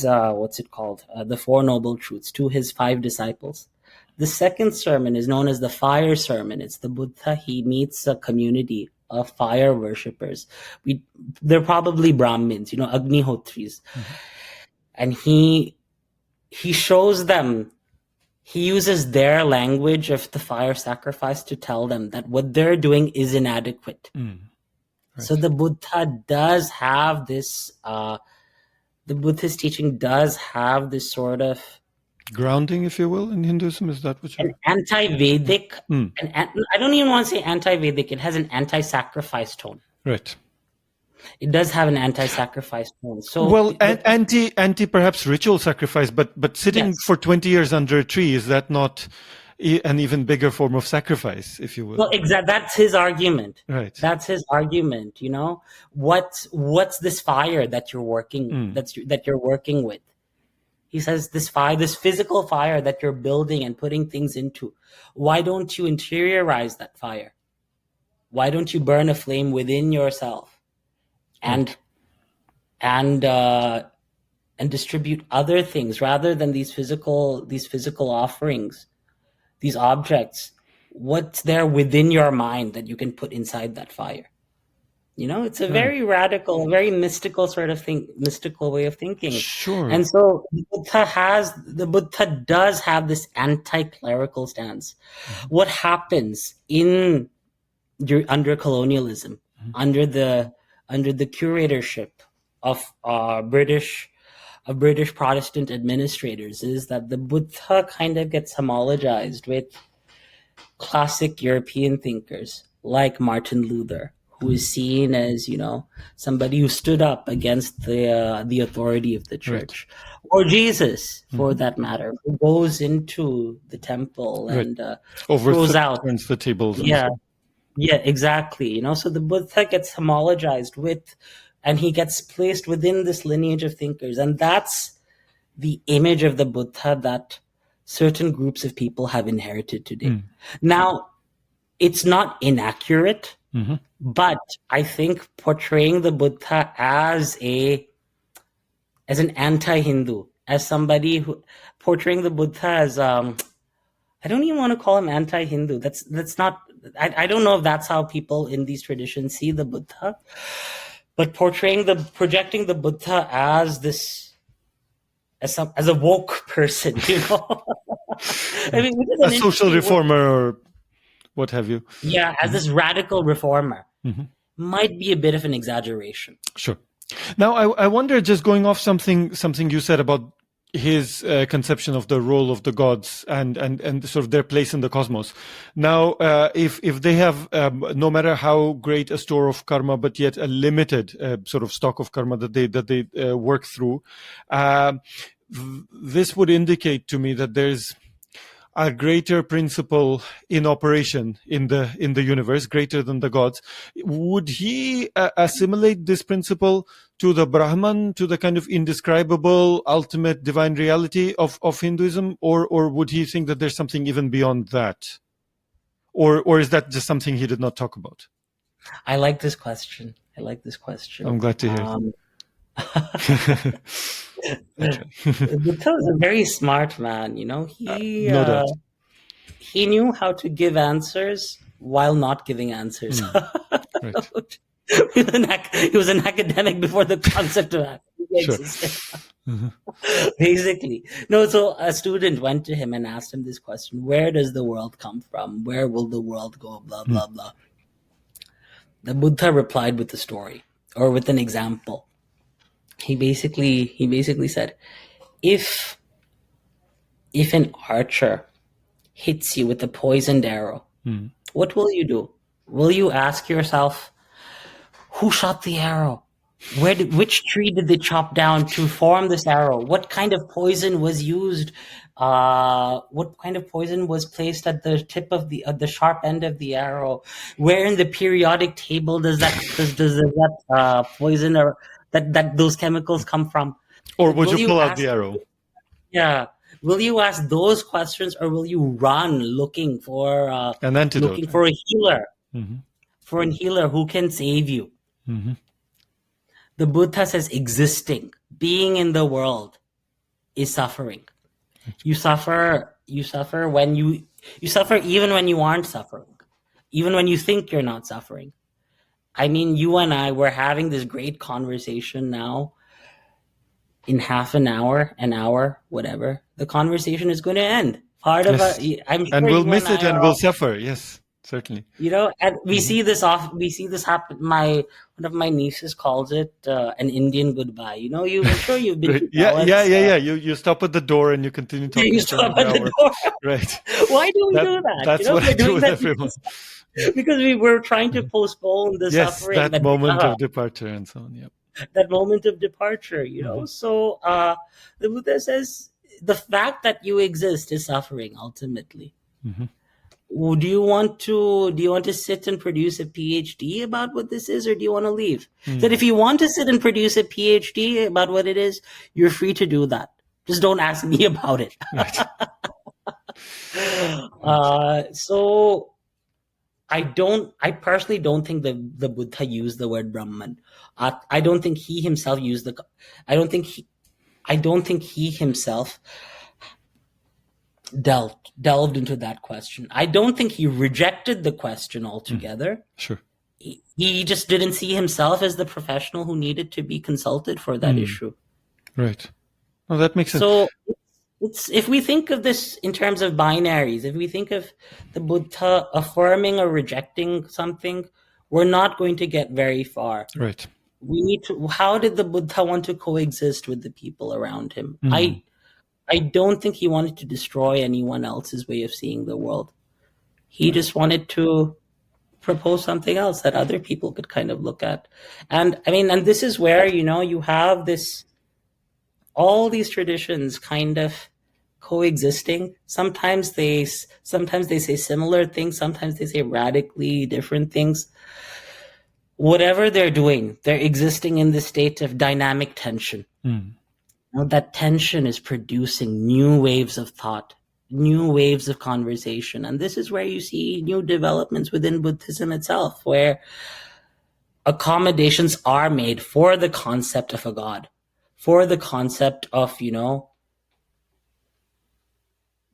what's it called? The Four Noble Truths to his 5 disciples. The second sermon is known as the fire sermon. It's the Buddha. He meets a community of fire worshippers. They're probably Brahmins, Agnihotris. Mm-hmm. And he shows them, he uses their language of the fire sacrifice to tell them that what they're doing is inadequate. Right. So the Buddha does have this, the Buddhist teaching does have this sort of grounding, if you will, in Hinduism. Is that what you're... An anti-Vedic, I don't even want to say anti-Vedic, it has an anti-sacrifice tone. Right. It does have an anti-sacrifice tone. So, well, anti perhaps ritual sacrifice, but sitting for 20 years under a tree, is that not an even bigger form of sacrifice, if you will? Well, that's his argument. Right. That's his argument. What's this fire that you're working that you're working with? He says this physical fire that you're building and putting things into. Why don't you interiorize that fire? Why don't you burn a flame within yourself? And distribute other things rather than these physical offerings, these objects. What's there within your mind that you can put inside that fire? It's a very radical, very mystical sort of mystical way of thinking. Sure. And so the Buddha does have this anti-clerical stance. Mm-hmm. What happens under colonialism, under the curatorship of British Protestant administrators, is that the Buddha kind of gets homologized with classic European thinkers like Martin Luther, who is seen as, somebody who stood up against the authority of the church, or Jesus, for that matter, who goes into the temple and throws out, turns the tables. Yeah, exactly. So the Buddha gets homologized with, and he gets placed within this lineage of thinkers. And that's the image of the Buddha that certain groups of people have inherited today. Now, it's not inaccurate, but I think portraying the Buddha as an anti-Hindu, as somebody who portraying the Buddha as I don't even want to call him anti-Hindu. That's not. I don't know if that's how people in these traditions see the Buddha, but projecting the Buddha as a woke person, I mean, a social reformer or what have you. Yeah, as this radical reformer might be a bit of an exaggeration. Sure. Now, I wonder, just going off something you said about his conception of the role of the gods and sort of their place in the cosmos. Now, if they have no matter how great a store of karma, but yet a limited sort of stock of karma that they work through, this would indicate to me that there's a greater principle in operation in the universe, greater than the gods. Would he assimilate this principle to the Brahman, to the kind of indescribable ultimate divine reality of Hinduism, or would he think that there's something even beyond that? or is that just something he did not talk about? I like this question. I'm glad to hear. Buddha was a very smart man, No doubt. He knew how to give answers while not giving answers. Right. He was an academic before the concept of academia existed. Basically. No, so a student went to him and asked him this question: where does the world come from? Where will the world go? Blah, blah, blah. The Buddha replied with a story, or with an example. He basically said, if an archer hits you with a poisoned arrow, what will you do? Will you ask yourself, who shot the arrow? Which tree did they chop down to form this arrow? What kind of poison was used? What kind of poison was placed at the tip of the sharp end of the arrow? Where in the periodic table does that poison or that those chemicals come from? Or would you pull out the arrow? Yeah. Will you ask those questions, or will you run looking for an antidote, looking for a healer, for a healer who can save you? The Buddha says existing, being in the world, is suffering. You suffer when you suffer even when you aren't suffering, even when you think you're not suffering. I mean, you and I were having this great conversation now. In half an hour, whatever, the conversation is going to end. I'm sure, and we'll miss it, and we'll suffer. Yes, certainly. And we see this happen. One of my nieces calls it an Indian goodbye. I'm sure you've been. Right. Yeah. You stop at the door and you continue talking. You stop at the door. Right. Why do we do that? That's what I do with everyone. Because we were trying to postpone the suffering. That moment of departure and so on. Yeah. That moment of departure, So the Buddha says the fact that you exist is suffering ultimately. Do you want to sit and produce a PhD about what this is, or do you want to leave? That if you want to sit and produce a PhD about what it is, you're free to do that. Just don't ask me about it. Right. So I personally don't think the Buddha used the word Brahman. I don't think he himself used I don't think he himself delved into that question. I don't think he rejected the question altogether. Sure. He just didn't see himself as the professional who needed to be consulted for that issue. Right. Well, that makes sense. So if we think of this in terms of binaries, if we think of the Buddha affirming or rejecting something, we're not going to get very far. Right. We need to. How did the Buddha want to coexist with the people around him? I don't think he wanted to destroy anyone else's way of seeing the world. He just wanted to propose something else that other people could kind of look at. And this is where, you have all these traditions kind of coexisting. Sometimes they say similar things. Sometimes they say radically different things. Whatever they're doing, they're existing in the state of dynamic tension. That tension is producing new waves of thought, new waves of conversation. And this is where you see new developments within Buddhism itself, where accommodations are made for the concept of a God, for the concept of,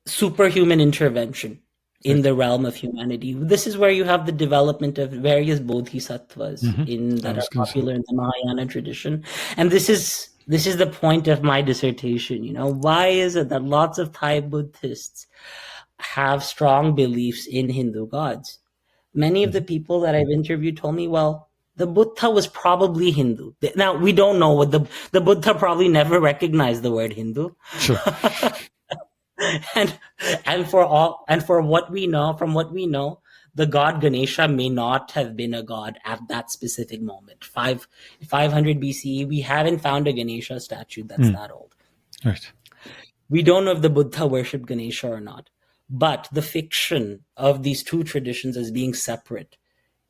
superhuman intervention in the realm of humanity. This is where you have the development of various bodhisattvas that are popular in the Mahayana tradition. And this is the point of my dissertation. Why is it that lots of Thai Buddhists have strong beliefs in Hindu gods? Many of the people that I've interviewed told me, well, the Buddha was probably Hindu. Now, we don't know what the Buddha probably never recognized the word Hindu. Sure. and from what we know, the god Ganesha may not have been a god at that specific moment. 500 BCE, we haven't found a Ganesha statue that's that old. Right. We don't know if the Buddha worshipped Ganesha or not. But the fiction of these two traditions as being separate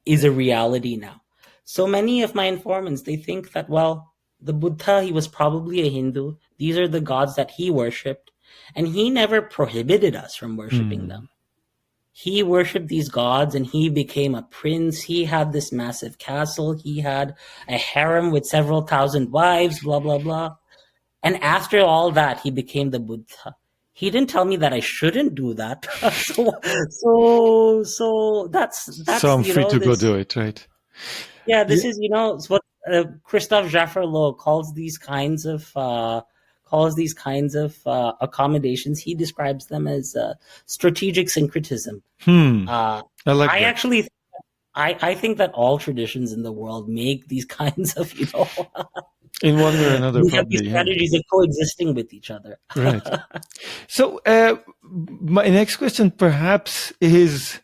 is a reality now. So many of my informants, they think that, well, the Buddha, he was probably a Hindu. These are the gods that he worshipped. And he never prohibited us from worshipping them. he worshipped these gods and he became a prince. He had this massive castle. He had a harem with several thousand wives, blah, blah, blah. And after all that, he became the Buddha. He didn't tell me that I shouldn't do that. so that's So I'm free to go do it, right? Yeah, this is it's what Christophe Jaffrelot calls these kinds of accommodations. He describes them as strategic syncretism. I like that. Actually, I think that all traditions in the world make these kinds of in one way or another, we probably, have these strategies of coexisting with each other. Right. So my next question perhaps is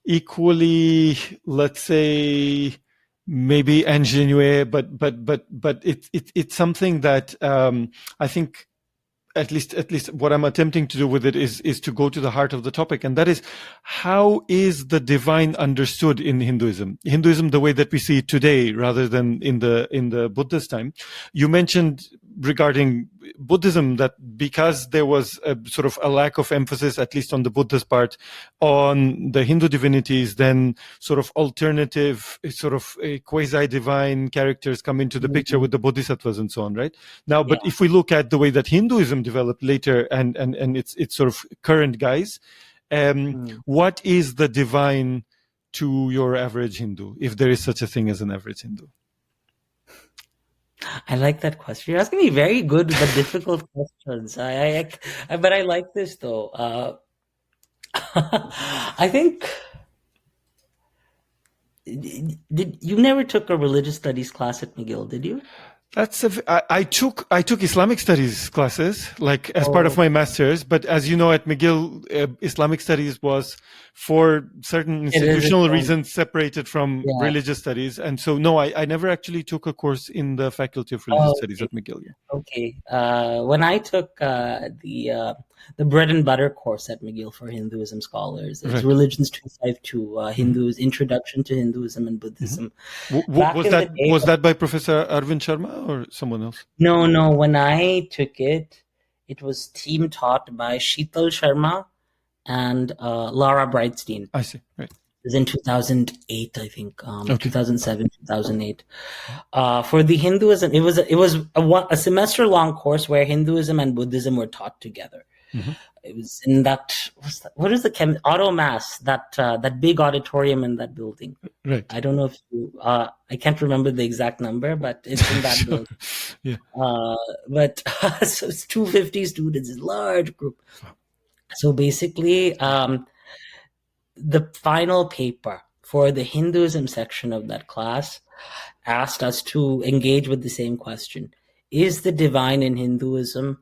equally, let's say, maybe ingenuous, but it's something that I think at least what I'm attempting to do with it is to go to the heart of the topic, and that is, how is the divine understood in Hinduism? Hinduism, the way that we see it today, rather than in the Buddhist time. You mentioned regarding Buddhism that because there was a sort of a lack of emphasis, at least on the Buddhist part, on the Hindu divinities, then sort of alternative, sort of quasi-divine characters come into the picture with the Bodhisattvas and so on, right? Now, but if we look at the way that Hinduism developed later and its sort of current guise, what is the divine to your average Hindu, if there is such a thing as an average Hindu? I like that question. You're asking me very good but difficult questions. But I like this though. I think you never took a religious studies class at McGill, did you? I took Islamic studies classes, like as part of my master's, but as you know, at McGill, Islamic studies was for certain institutional reasons separated from religious studies. And so, no, I never actually took a course in the Faculty of Religious Studies at McGill. Yeah. Okay. When I took the bread and butter course at McGill for Hinduism scholars, it's Religions 252, Hindus, Introduction to Hinduism and Buddhism. Was that by Professor Arvind Sharma or someone else? No. When I took it, it was team taught by Sheetal Sharma and Laura Breitstein. I see. Right. It was in 2008, I think, 2007, 2008. For the Hinduism, it was a semester-long course where Hinduism and Buddhism were taught together. It was in that, what is the auto mass, that big auditorium in that building. Right. I don't know if you, I can't remember the exact number, but it's in that building. Yeah. But so it's 250 students, a large group. So basically, the final paper for the Hinduism section of that class asked us to engage with the same question. Is the divine in Hinduism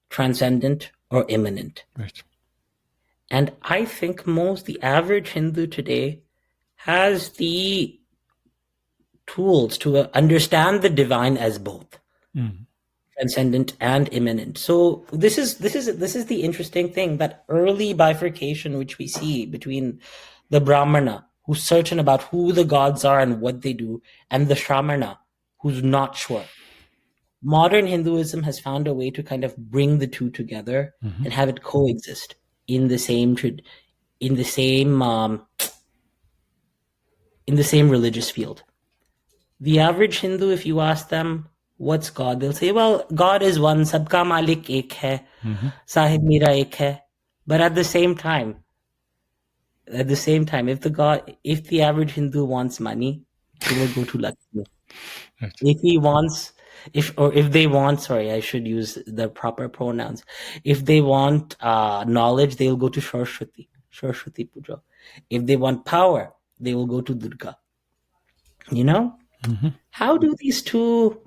transcendent or immanent? Right. And I think the average Hindu today has the tools to understand the divine as both transcendent and immanent. So this is the interesting thing, that early bifurcation which we see between the Brahmana, who's certain about who the gods are and what they do, and the Shramana, who's not sure. Modern Hinduism has found a way to kind of bring the two together and have it coexist in the same religious field. The average Hindu, if you ask them, what's God? They'll say, well, God is one, sabka malik ek hai, sahib mera ek hai. But at the same time, if the average Hindu wants money, he will go to Lakshmi. Right. If they want, sorry, I should use the proper pronouns. If they want knowledge, they'll go to Saraswati Puja. If they want power, they will go to Durga. You know? How do these two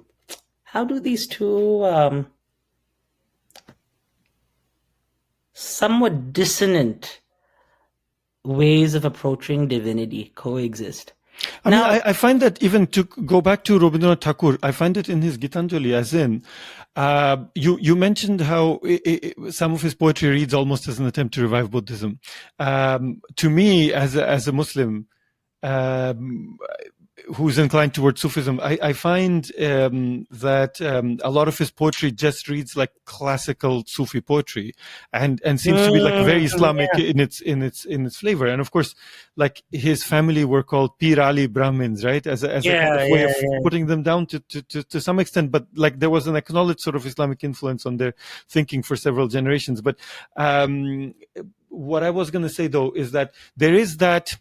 somewhat dissonant ways of approaching divinity coexist? I find that, even to go back to Rabindranath Tagore, I find it in his Gitanjali, as in, you mentioned how some of his poetry reads almost as an attempt to revive Buddhism. To me, as a Muslim, who's inclined towards Sufism, I find that a lot of his poetry just reads like classical Sufi poetry, and seems to be like very Islamic in its flavor. And of course, like his family were called Pir Ali Brahmins, right? As a kind of way of putting them down to some extent. But like there was an acknowledged sort of Islamic influence on their thinking for several generations. But what I was going to say though is that there is that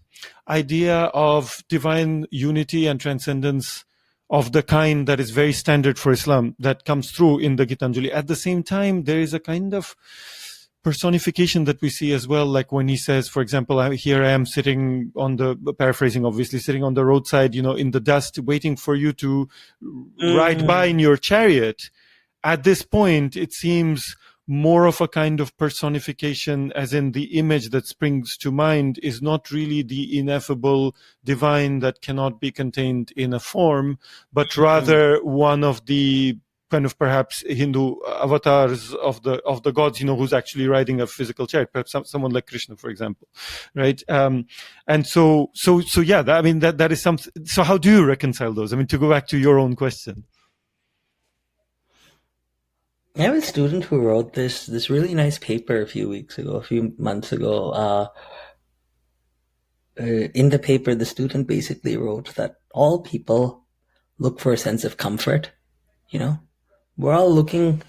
idea of divine unity and transcendence of the kind that is very standard for Islam that comes through in the Gitanjali. At the same time, there is a kind of personification that we see as well, like when he says, for example, here I am sitting on the, paraphrasing obviously, sitting on the roadside, in the dust, waiting for you to ride by in your chariot. At this point, it seems more of a kind of personification, as in the image that springs to mind is not really the ineffable divine that cannot be contained in a form, but rather one of the kind of perhaps Hindu avatars of the gods, who's actually riding a physical chariot, perhaps someone like Krishna, for example, right? And so yeah, that is something. So how do you reconcile those? I mean, to go back to your own question. I have a student who wrote this really nice paper a few months ago. In the paper, the student basically wrote that all people look for a sense of comfort. We're all looking.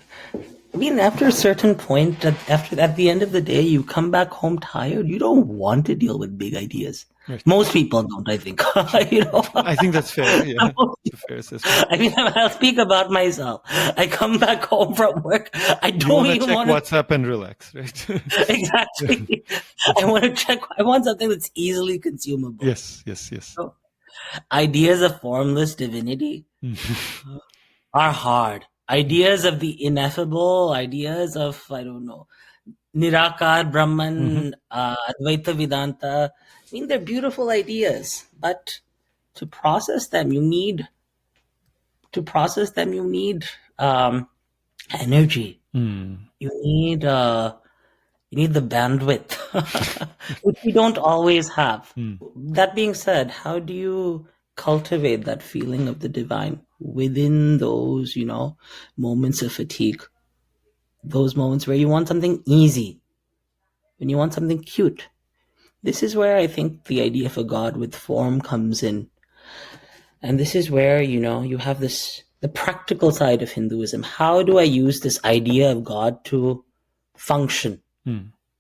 I mean, after a certain point, at the end of the day, you come back home tired. You don't want to deal with big ideas. Right. Most people don't, I think. I think that's fair. Yeah, it's a fair assessment. I mean, I'll speak about myself. I come back home from work. I don't even want to check WhatsApp and relax, right? Exactly. I want something that's easily consumable. Yes. So, ideas of formless divinity are hard. Ideas of the ineffable, ideas of, I don't know, Nirakar, Brahman, Advaita Vedanta. I mean, they're beautiful ideas, but to process them, you need energy. You need the bandwidth, which we don't always have. That being said, how do you cultivate that feeling of the divine within those, moments of fatigue, those moments where you want something easy, when you want something cute? This is where I think the idea of a God with form comes in. And this is where, you have the practical side of Hinduism. How do I use this idea of God to function?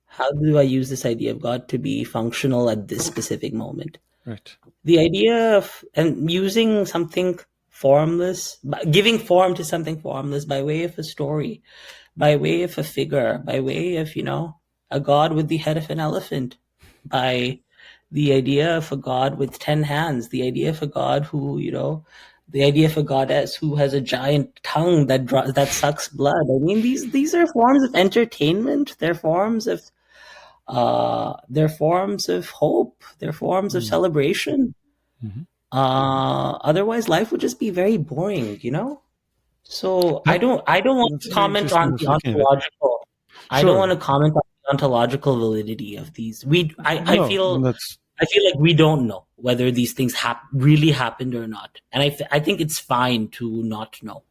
How do I use this idea of God to be functional at this specific moment? Right. The idea of using something formless, giving form to something formless by way of a story, by way of a figure, by way of, a god with the head of an elephant, by the idea of a god with 10 hands, the idea of a god who, the idea of a goddess who has a giant tongue that sucks blood. I mean, these are forms of entertainment. They're forms of hope. They're forms of celebration. Otherwise, life would just be very boring, So I don't want to comment on the ontological. I don't want to comment on the ontological validity of these. I feel like we don't know whether these things really happened or not, and I think it's fine to not know.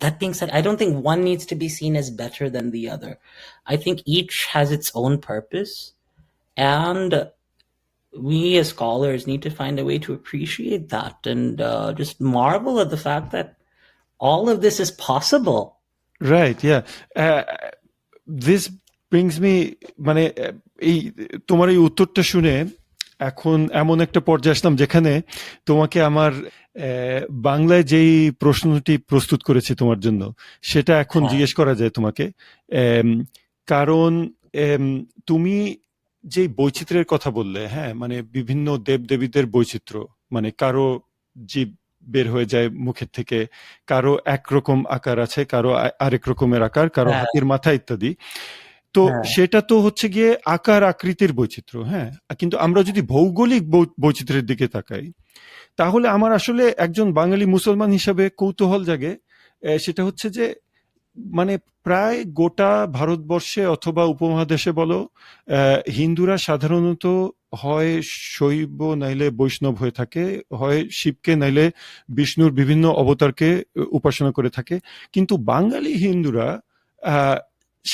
That being said, I don't think one needs to be seen as better than the other. I think each has its own purpose, and we as scholars need to find a way to appreciate that and just marvel at the fact that all of this is possible. Right, yeah. This brings me, তোমার এই উত্তরটা শুনে এখন এমন একটা পর্যায়ে আসলাম যেখানে তোমাকে আমার বাংলায় যেই প্রশ্নটি প্রস্তুত করেছি তোমার জন্য সেটা এখন জিজ্ঞেস করা যায় তোমাকে, কারণ তুমি যে বৈচিত্র্যের কথা বললে, মানে বিভিন্ন দেবদেবীদের বৈচিত্র্য, মানে কারো জীব বের হয়ে যায় মুখের থেকে, কারো একরকম আকার আছে, কারো আরেক রকমের আকার, কারো হাতির মাথা ইত্যাদি। তো সেটা তো হচ্ছে গিয়ে আকার আকৃতির বৈচিত্র্য। কিন্তু আমরা যদি ভৌগোলিক বৈচিত্র্যের দিকে তাকাই, তাহলে আমার আসলে একজন বাঙালি মুসলমান হিসাবে কৌতূহল জাগে। সেটা হচ্ছে যে মানে প্রায় গোটা ভারতবর্ষে অথবা উপমহাদেশে বলো, হিন্দুরা সাধারণত হয় শৈব নাইলে বৈষ্ণব হয়ে থাকে, হয় শিবকে নাইলে বিষ্ণুর বিভিন্ন অবতারকে উপাসনা করে থাকে। কিন্তু বাঙালি হিন্দুরা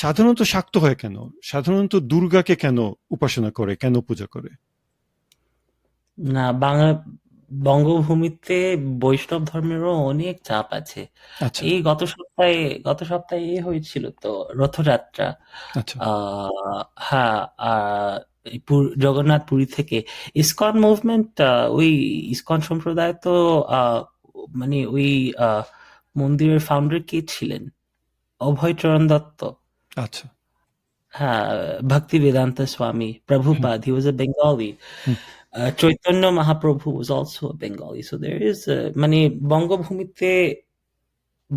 সাধারণত শাক্ত হয় কেন? সাধারণত দুর্গাকে কেন উপাসনা করে, কেন পূজা করে? না, বঙ্গভূমিতে বৈষ্ণব ধর্মেরও অনেক চাপ আছে। আচ্ছা এই গত সপ্তাহে হয়েছিল তো রথযাত্রা। আচ্ছা হ্যাঁ, এই জগন্নাথ পুরী থেকে ইসকন মুভমেন্ট, ওই ইসকন সম্প্রদায় তো মানে ওই মন্দিরের ফাউন্ডার কে ছিলেন? অভয়চরণ দত্ত। আচ্ছা হ্যাঁ, ভক্তি বেদান্ত স্বামী Prabhupada, he was a Bengali. Hmm, Chaitanya Mahaprabhu was also a Bengali. So there is মানে বঙ্গভূমিতে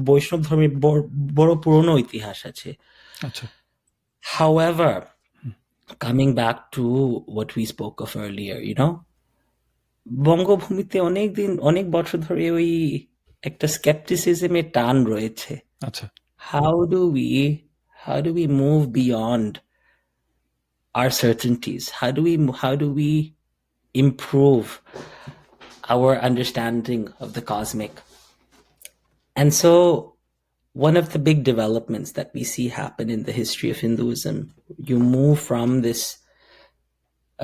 বৈষ্ণব ধর্মের বড় পুরনো ইতিহাস আছে। আচ্ছা However, coming back to what we spoke of earlier, বঙ্গভূমিতে অনেক বছর ধরে ওই একটা স্কেপটিসিজমের টান রয়েছে। আচ্ছা How do we move beyond our certainties? How do we improve our understanding of the cosmic? And so one of the big developments that we see happen in the history of Hinduism, you move from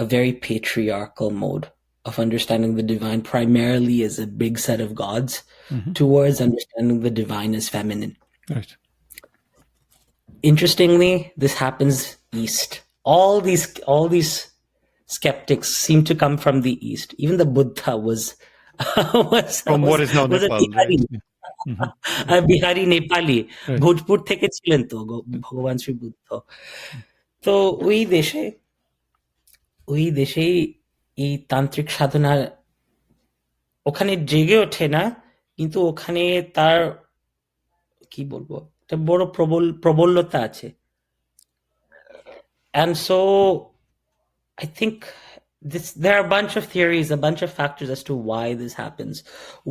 a very patriarchal mode of understanding the divine primarily as a big set of gods towards understanding the divine as feminine. right. Interestingly, this happens east. All these skeptics seem to come from the east. Even the Buddha was From what is now was a Nepal, Bihari, right? Bihari Nepali. Right. Bhojpur থেকে ছিলেন তো ভগবান শ্রী বুদ্ধ। তো ওই দেশেই এই তান্ত্রিক সাধনা ওখানে জেগে ওঠে না, কিন্তু ওখানে তার কি বলবো, একটা বড় প্রবলতা আছে। And so I think there are a bunch of theories, a bunch of factors as to why this happens.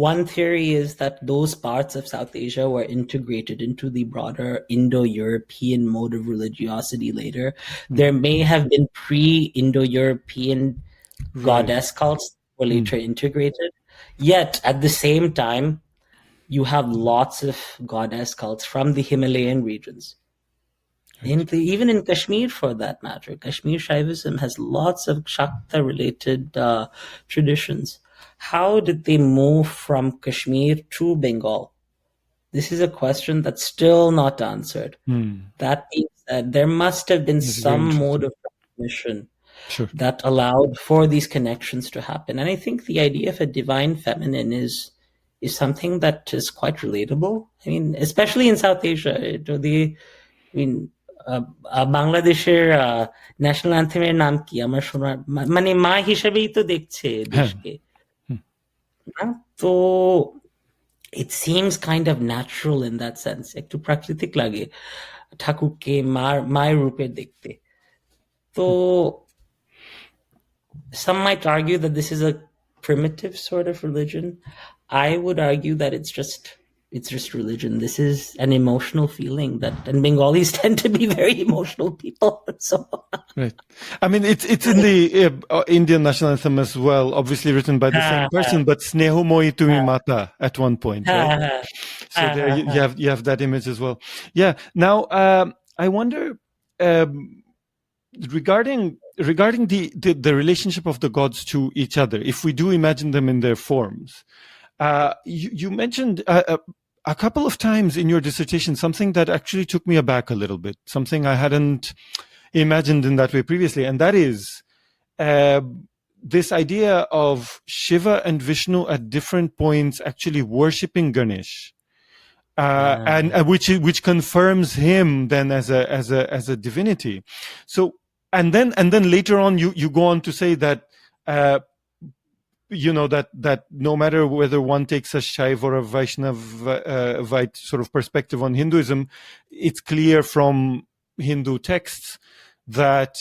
One theory is that those parts of South Asia were integrated into the broader Indo-European mode of religiosity later. There may have been pre-Indo-European goddess cults that were later integrated. Yet, at the same time, you have lots of goddess cults from the Himalayan regions. Even in Kashmir, for that matter, Kashmir Shaivism has lots of Shakta-related traditions. How did they move from Kashmir to Bengal? This is a question that's still not answered. That means that there must have been some mode of transmission that allowed for these connections to happen. And I think the idea of a divine feminine is something that is quite relatable. I mean, especially in South Asia, বাংলাদেশের national অ্যান্থেমের নাম কি আমার শোনার, মানে মা হিসেবেই তো দেখছে দেশকে, তো it seems kind of natural in that sense. একটু প্রাকৃতিক লাগে ঠাকুরকে মায়ের রূপে দেখতে। তো some might argue that this is a primitive sort of religion. I would argue that it's just religion. This is an emotional feeling and Bengalis tend to be very emotional people. So right. I mean, it's in the Indian national anthem as well, obviously written by the same person, but Sneho Moi Tumi Mata at one point, right? So there you have that image as well. Yeah. Now, I wonder regarding the relationship of the gods to each other, if we do imagine them in their forms. You mentioned a couple of times in your dissertation something that actually took me aback a little bit, something I hadn't imagined in that way previously, and that is this idea of Shiva and Vishnu at different points actually worshipping Ganesh, and which confirms him then as a divinity. So and then later on you go on to say that that no matter whether one takes a Shaiva or a Vaishnavite sort of perspective on Hinduism, it's clear from Hindu texts that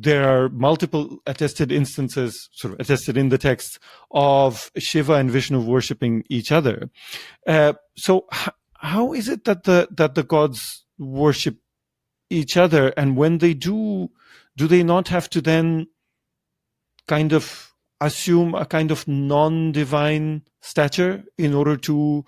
there are multiple attested instances, sort of attested in the text, of Shiva and Vishnu worshipping each other. So how is it that the gods worship each other, and when they do they not have to then kind of assume a kind of non-divine stature in order to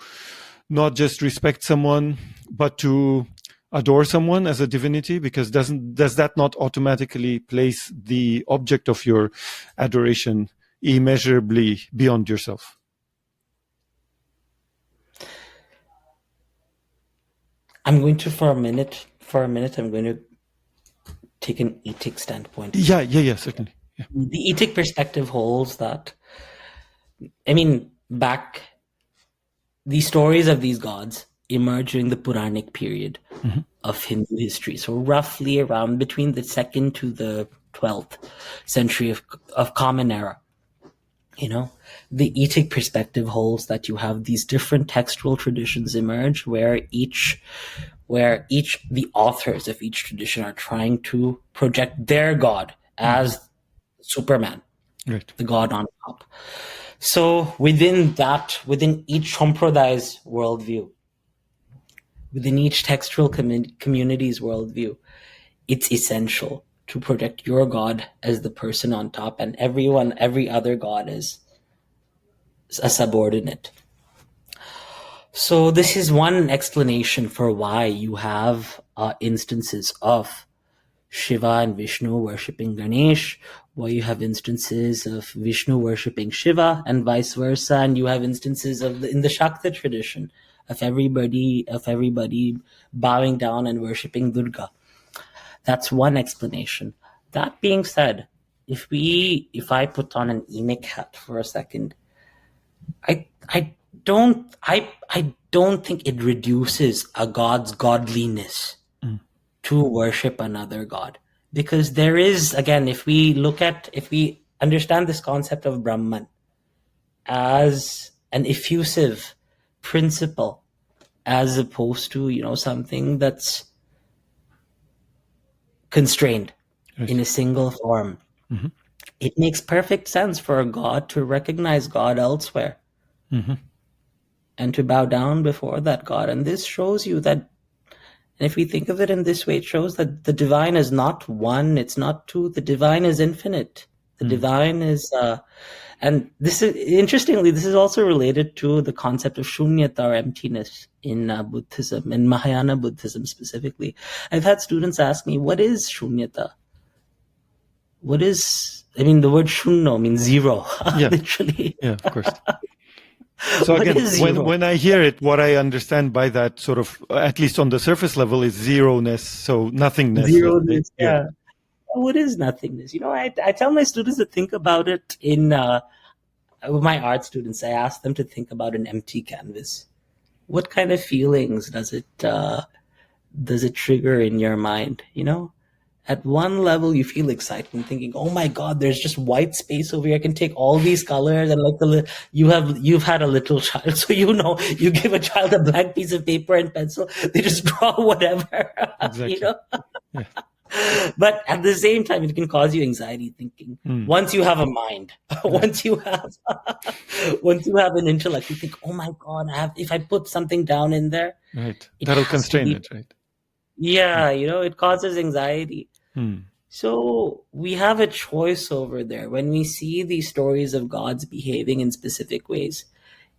not just respect someone, but to adore someone as a divinity? Because does that not automatically place the object of your adoration immeasurably beyond yourself? I'm going to, for a minute, I'm going to take an etic standpoint. Yeah, certainly. Yeah. The etic perspective holds that, I mean, the stories of these gods emerged during the Puranic period of Hindu history. So roughly around between the 2nd to the 12th century of Common Era. The etic perspective holds that you have these different textual traditions emerge where the authors of each tradition are trying to project their god as Superman, right, the god on top. So within each Sampraday's worldview, within each textual community's worldview, it's essential to project your god as the person on top, and every other god is a subordinate. So this is one explanation for why you have instances of Shiva and Vishnu worshipping Ganesh, why you have instances of Vishnu worshipping Shiva, and vice versa, and you have instances in the Shakta tradition of everybody bowing down and worshipping Durga. That's one explanation. That being said, if I put on an Emic hat for a second, I don't think it reduces a god's godliness to worship another god, because there is, again, if we understand this concept of Brahman as an effusive principle as opposed to something that's constrained in a single form, it makes perfect sense for a god to recognize God elsewhere and to bow down before that God. And this shows you that, and if we think of it in this way, it shows that the divine is not one, it's not two, the divine is infinite. The divine is, and this is, interestingly, this is also related to the concept of Shunyata, or emptiness, in Buddhism, in Mahayana Buddhism specifically. I've had students ask me, what is Shunyata? The word shunno means zero, literally. Yeah, of course. So again, when I hear it, what I understand by that, sort of, at least on the surface level, is zeroness, so nothingness. Zeroness, yeah. What is nothingness? I tell my students to think about it in, my art students, I ask them to think about an empty canvas. What kind of feelings does it trigger in your mind? At one level, you feel excitement, thinking, "Oh my God, there's just white space over here. I can take all these colors." And you've had a little child, so you give a child a blank piece of paper and pencil, they just draw whatever. Exactly. Yeah. But at the same time, it can cause you anxiety thinking. Once you have a mind, once you have an intellect, you think, "Oh my God, if I put something down in there, right, that'll constrain it, right?" Yeah, it causes anxiety. So we have a choice over there. When we see these stories of gods behaving in specific ways,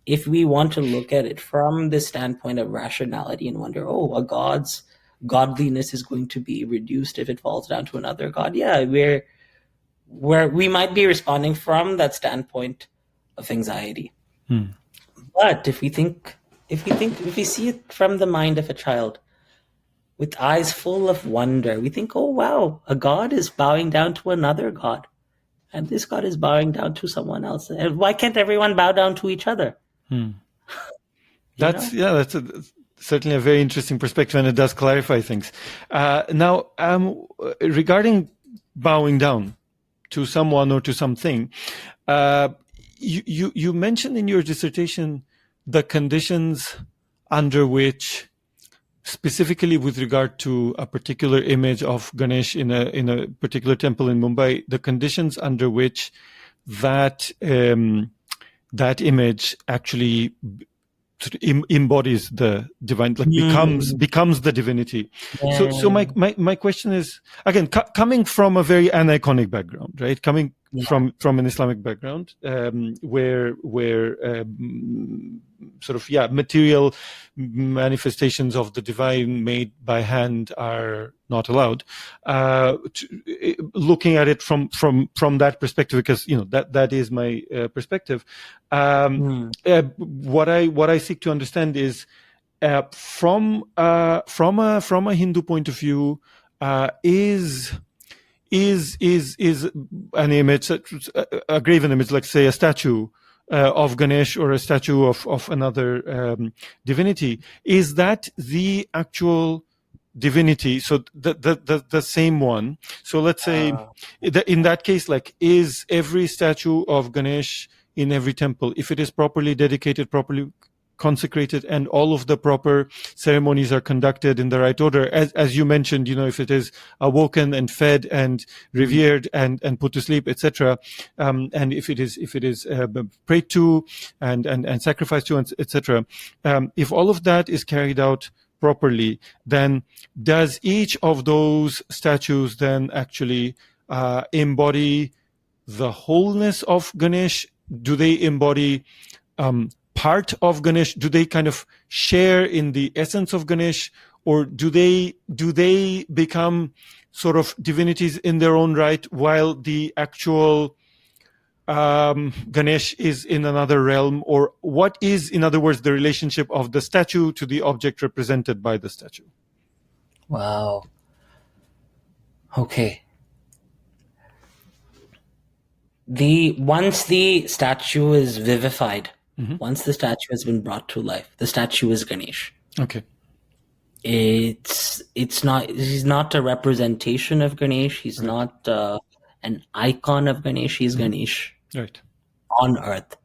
if we want to look at it from the standpoint of rationality and wonder, a god's godliness is going to be reduced if it falls down to another god. Yeah, we might be responding from that standpoint of anxiety. But if we see it from the mind of a child, with eyes full of wonder, we think, "Oh wow, a god is bowing down to another god, and this god is bowing down to someone else. And why can't everyone bow down to each other?" That's certainly a very interesting perspective, and it does clarify things. Now, regarding bowing down to someone or to something, you mentioned in your dissertation the conditions under which, specifically with regard to a particular image of Ganesh in a particular temple in Mumbai, the conditions under which that image actually embodies the divine, becomes the divinity. Yeah. So my question is, again, coming from a very aniconic background, right? Coming from an Islamic background, where sort of material manifestations of the divine made by hand are not allowed. Looking at it from that perspective, because that is my perspective. What I seek to understand is from a Hindu point of view, is an image, a graven image, like say a statue of Ganesh or a statue of another divinity, is that the actual divinity? So the same one. So let's say in that case, like, is every statue of Ganesh in every temple, if it is properly dedicated, properly consecrated, and all of the proper ceremonies are conducted in the right order, as you mentioned, if it is awoken and fed and revered and put to sleep, etc., and if it is prayed to and sacrificed to, etc., if all of that is carried out properly, then does each of those statues then actually embody the wholeness of Ganesh? Do they embody part of Ganesh? Do they kind of share in the essence of Ganesh, or do they become sort of divinities in their own right, while the actual Ganesh is in another realm? Or what is, in other words, the relationship of the statue to the object represented by the statue? Wow. Okay. Once the statue is vivified, once the statue has been brought to life, the statue is Ganesh. Okay. He's not a representation of Ganesh. He's not an icon of Ganesh. He's Ganesh, right, on earth.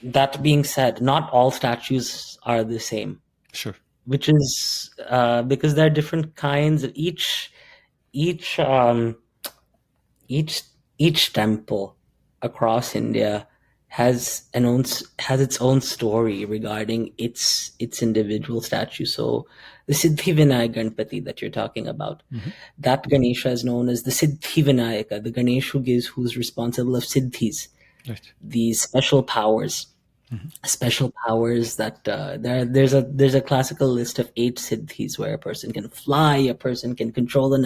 That being said, not all statues are the same. Sure. Which is because there are different kinds of each temple across India has its own story regarding its individual statue. So the Siddhivinaya Ganpati that you're talking about, that Ganesha is known as the Siddhivinayaka, the Ganesh who's responsible of siddhis, right, these special powers. Special powers that there's a classical list of 8 siddhis, where a person can fly, a person can control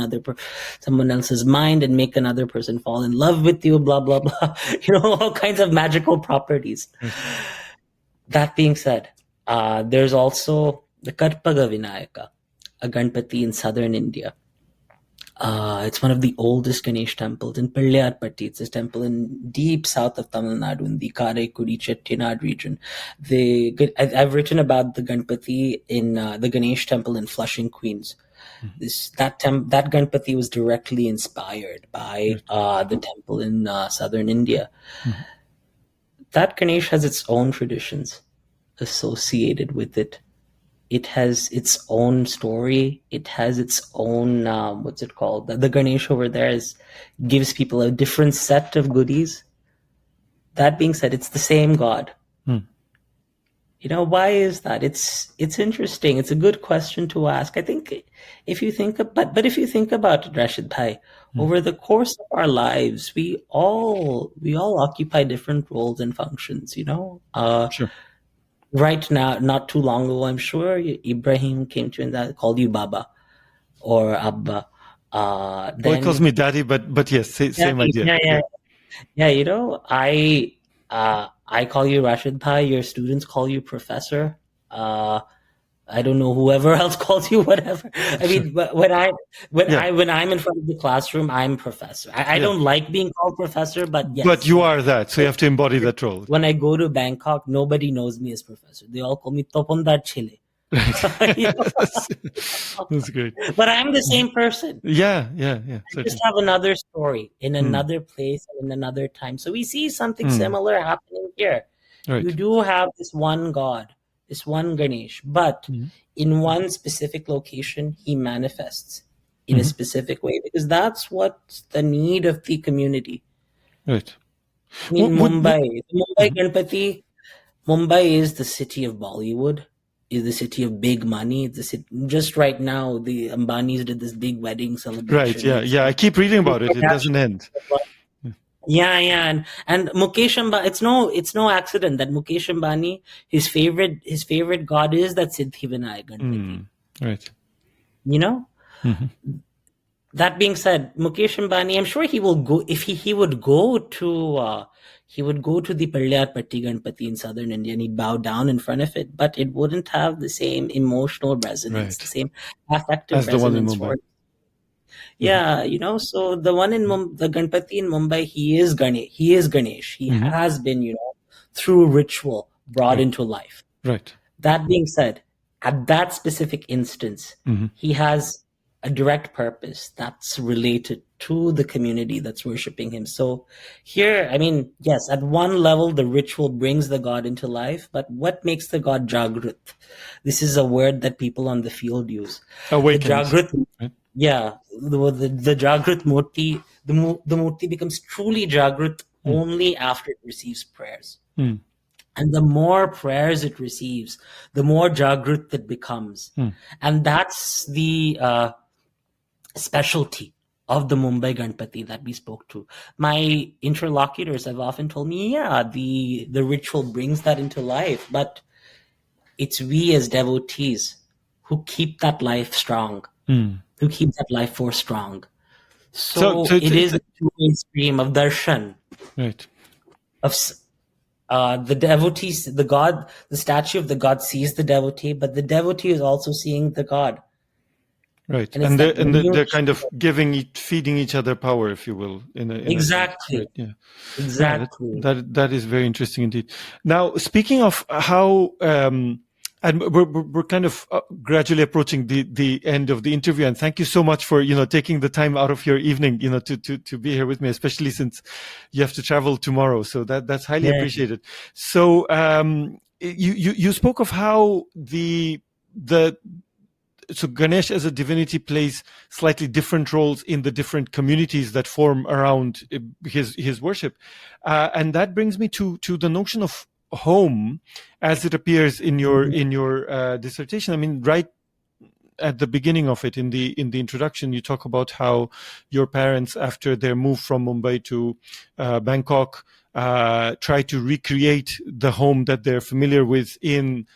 someone else's mind and make another person fall in love with you, blah blah blah, all kinds of magical properties. That being said, there's also the Karpaga Vinayaka, a Ganpati in southern India. It's one of the oldest Ganesh temples in Pilliyarpatti. It's a temple in deep south of Tamil Nadu, in the Karaikudi Chettinad region. I've written about the Ganpati in the Ganesh temple in Flushing, Queens. That Ganpati was directly inspired by the temple in southern India. That Ganesh has its own traditions associated with it. It has its own story. It has its own, what's it called? The Ganesh over there gives people a different set of goodies. That being said, it's the same God. Why is that? It's interesting. It's a good question to ask. I think if you think about it, Rashid Bhai, over the course of our lives, we all occupy different roles and functions, Sure. Right now, not too long ago, I'm sure Ibrahim came to you and called you Baba or Abba. Well, he calls me Daddy, but yes, same idea. Yeah. I call you Rashid Bhai. Your students call you Professor. I don't know, whoever else calls you whatever. I mean, but when I'm in front of the classroom, I'm Professor. I don't like being called Professor, but yes. But you are that, so you have to embody that role. When I go to Bangkok, nobody knows me as Professor. They all call me Topondar Chile. That's great. But I'm the same person. Yeah. I just have another story in another place and in another time. So we see something similar happening here. Right. You do have this one God, this one Ganesh, but in one specific location, he manifests in a specific way, because that's what's the need of the community. Right. I mean, Mumbai Ganpati, Mumbai is the city of Bollywood. is the city of big money. Just right now, the Ambanis did this big wedding Right. celebration. Yeah. I keep reading about it. It doesn't end. Yeah, and Mukesh Ambani. It's no accident that Mukesh Ambani, his favorite god is that Siddhivinayak Ganpati. Right. You know. That being said, Mukesh Ambani, I'm sure he will go if he would go to the Parlyarpatti Ganpati in southern India and he'd bow down in front of it, but it wouldn't have the same emotional resonance, the same affective as the one in resonance Mumbai. for it. Yeah, so the one in the Ganpati in Mumbai, he is Ganesh. He has been, through ritual brought into life. Right. That being said, at that specific instance, he has a direct purpose that's related to the community that's worshiping him. So here, I mean, yes, at one level, the ritual brings the god into life, but what makes the god Jagrat? This is a word that people on the field use. Awakened. The Jagrat, right? Yeah, the Jagrat Murti, the Murti becomes truly Jagrat only after it receives prayers. And the more prayers it receives, the more Jagrat it becomes. And that's the specialty of the Mumbai Ganpati that we spoke to. My interlocutors have often told me, the ritual brings that into life, but it's we as devotees who keep that life strong, who keep that life force strong. So it is a two-way stream of darshan. Right. Of the devotees, the statue of the god sees the devotee, but the devotee is also seeing the god. Right, and they're kind of feeding each other power, if you will, exactly. Right? Yeah, exactly. That is very interesting indeed. Now, speaking of how, and we're kind of gradually approaching the end of the interview, and thank you so much for taking the time out of your evening, to be here with me, especially since you have to travel tomorrow. So that's highly appreciated. So you spoke of how so Ganesh as a divinity plays slightly different roles in the different communities that form around his worship, and that brings me to the notion of home as it appears in your dissertation. I mean, right at the beginning of it, in the introduction, you talk about how your parents, after their move from Mumbai to Bangkok, try to recreate the home that they're familiar with in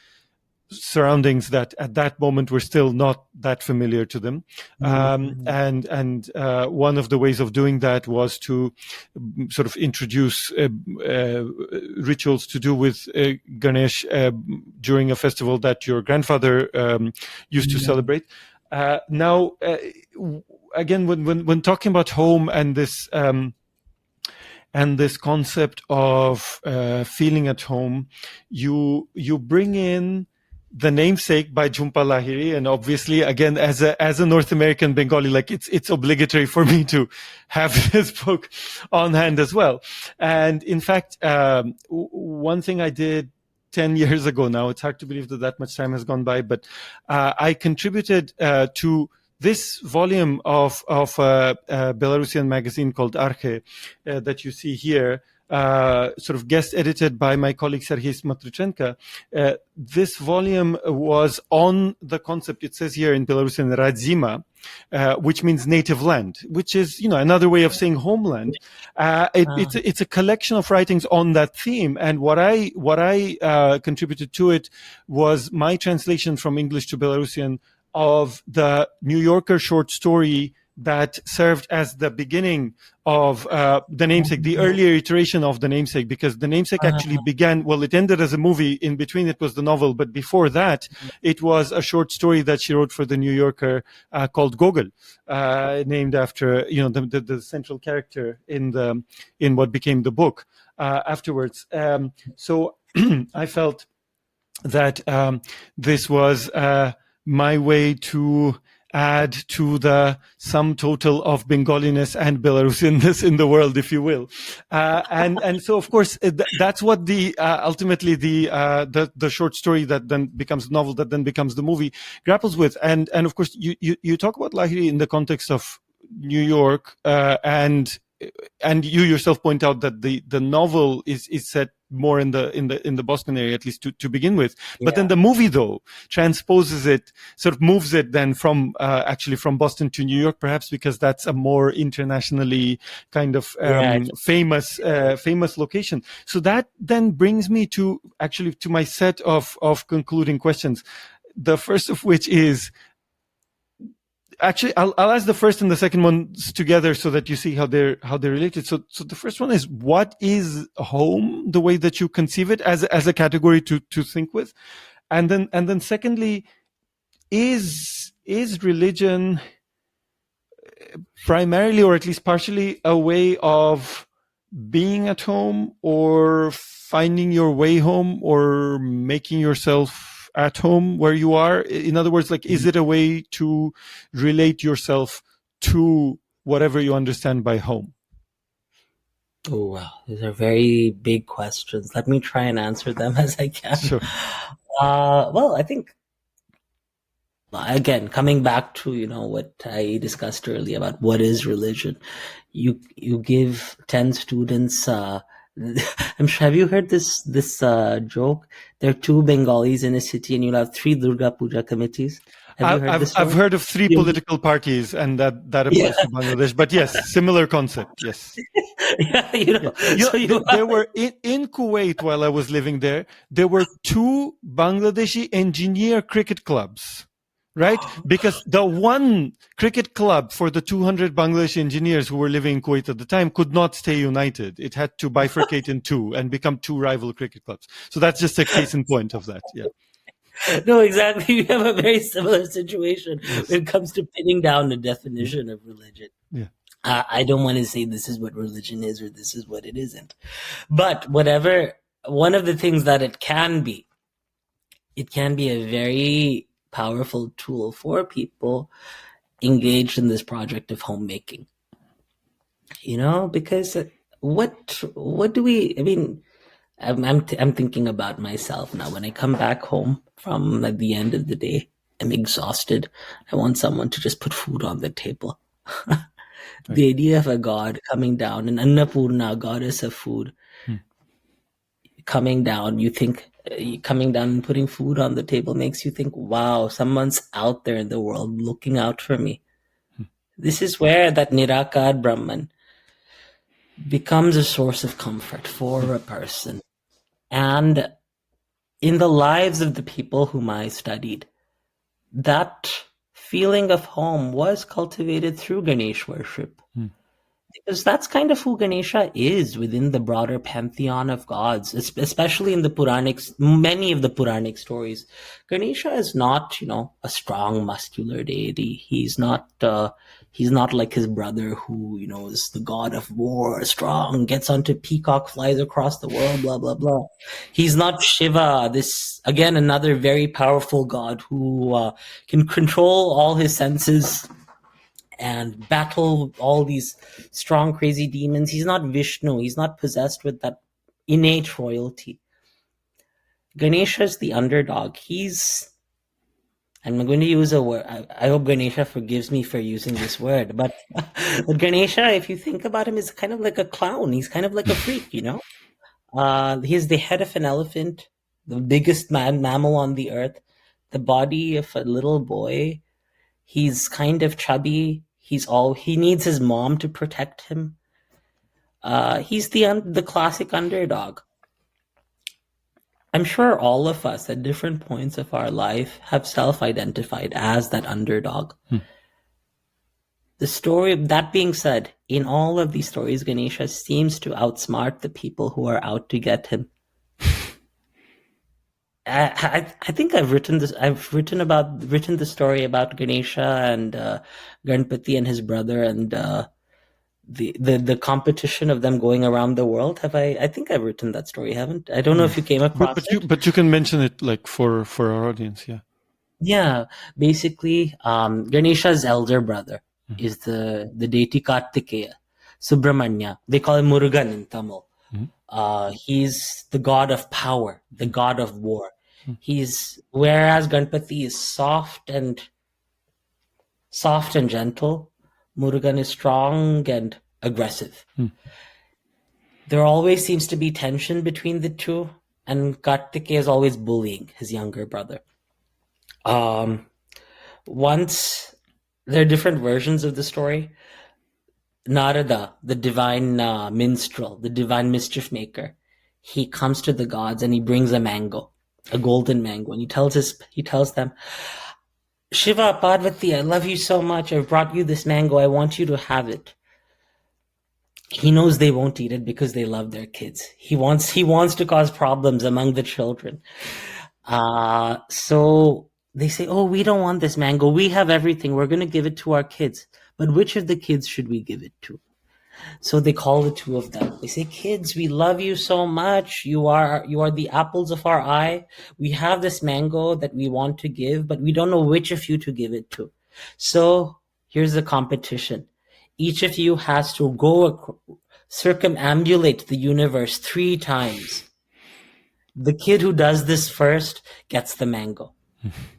surroundings that at that moment were still not that familiar to them. And one of the ways of doing that was to sort of introduce rituals to do with Ganesh during a festival that your grandfather used to celebrate. Now, again, when talking about home and this concept of feeling at home, you bring in the Namesake by Jhumpa Lahiri, and obviously, again, as a North American Bengali, like it's obligatory for me to have this book on hand as well. And in fact, one thing I did 10 years ago now, it's hard to believe that much time has gone by, but I contributed to this volume of a Belarusian magazine called Arche that you see here, sort of guest edited by my colleague Sergei Smatrichenko. This volume was on the concept, it says here in Belarusian, Radzima, which means native land, which is, another way of saying homeland. It's a collection of writings on that theme. And what I contributed to it was my translation from English to Belarusian of the New Yorker short story that served as the beginning of the Namesake, the earlier iteration of the Namesake, because the Namesake actually began, it ended as a movie. In between it was the novel, but before that, it was a short story that she wrote for the New Yorker called Gogol, named after, the central character in what became the book afterwards. So I felt that this was my way to add to the sum total of Bengaliness and Belarusianness in the world, if you will. And so, of course, that's what ultimately the short story that then becomes the novel, that then becomes the movie, grapples with. And of course, you talk about Lahiri in the context of New York, and and you yourself point out that the novel is set more in the Boston area, at least to begin with. But then the movie, though, transposes it, sort of moves it then from actually from Boston to New York, perhaps because that's a more internationally kind of famous location. So that then brings me to my set of concluding questions. The first of which is, actually, I'll ask the first and the second ones together so that you see how they're related. So the first one is, what is home, the way that you conceive it as a category to think with, and then secondly, is religion primarily, or at least partially, a way of being at home, or finding your way home, or making yourself at home where you are? In other words, like, is it a way to relate yourself to whatever you understand by home? Oh, wow. These are very big questions. Let me try and answer them as I can. Sure. Well, I think, again, coming back to, what I discussed earlier about what is religion, you give 10 students, I'm sure, have you heard this joke? There are 2 Bengalis in a city and you'll have 3 Durga Puja committees. Have you heard this joke? I've heard of 3 political parties, and that applies to Bangladesh. But yes, similar concept. Yes. There were in Kuwait, while I was living there, there were 2 Bangladeshi engineer cricket clubs. Right? Because the one cricket club for the 200 Bangladeshi engineers who were living in Kuwait at the time could not stay united. It had to bifurcate in 2 and become 2 rival cricket clubs. So that's just a case in point of that. Yeah. No, exactly. We have a very similar situation when it comes to pinning down the definition of religion. Yeah. I don't want to say this is what religion is or this is what it isn't. But one of the things that it can be a very powerful tool for people engaged in this project of homemaking. Because what do we, I'm thinking about myself now. When I come back home from at the end of the day, I'm exhausted. I want someone to just put food on the table. The idea of a god coming down, an Annapurna, goddess of food, coming down, coming down and putting food on the table makes you think, wow, someone's out there in the world looking out for me. This is where that Nirakar Brahman becomes a source of comfort for a person. And in the lives of the people whom I studied, that feeling of home was cultivated through Ganesh worship. Because that's kind of who Ganesha is within the broader pantheon of gods, especially in the Puranics, many of the Puranic stories. Ganesha is not, a strong muscular deity. He's not like his brother who, is the god of war, strong, gets onto peacock, flies across the world, blah, blah, blah. He's not Shiva, this, again, another very powerful god who can control all his senses and battle all these strong, crazy demons. He's not Vishnu. He's not possessed with that innate royalty. Ganesha is the underdog. I'm going to use a word. I hope Ganesha forgives me for using this word, but Ganesha, if you think about him, is kind of like a clown. He's kind of like a freak, He's the head of an elephant, the biggest mammal on the earth, the body of a little boy. He's kind of chubby. He needs his mom to protect him. He's the classic underdog. I'm sure all of us at different points of our life have self-identified as that underdog. The story, that being said, in all of these stories, Ganesha seems to outsmart the people who are out to get him. I think I've written this. I've written the story about Ganesha and Ganpati and his brother and the competition of them going around the world. Have I? I think I've written that story. Haven't? I don't know if you came across it. But you can mention it like for our audience. Yeah. Yeah. Basically, Ganesha's elder brother is the deity Kartikeya, Subramanya. They call him Murugan in Tamil. He's the god of power, the god of war. Whereas Ganpati is soft and gentle, Murugan is strong and aggressive. There always seems to be tension between the two, and Kartikeya is always bullying his younger brother. Once, there are different versions of the story. Narada, the divine minstrel, the divine mischief maker, he comes to the gods and he brings a mango, a golden mango, and he tells them, Shiva, Parvati, I love you so much. I've brought you this mango. I want you to have it. He knows they won't eat it because they love their kids. He wants to cause problems among the children. So they say, oh, we don't want this mango. We have everything. We're going to give it to our kids. But which of the kids should we give it to? So they call the two of them. They say, kids, we love you so much. You are the apples of our eye. We have this mango that we want to give, but we don't know which of you to give it to. So here's the competition. Each of you has to go circumambulate the universe 3 times. The kid who does this first gets the mango.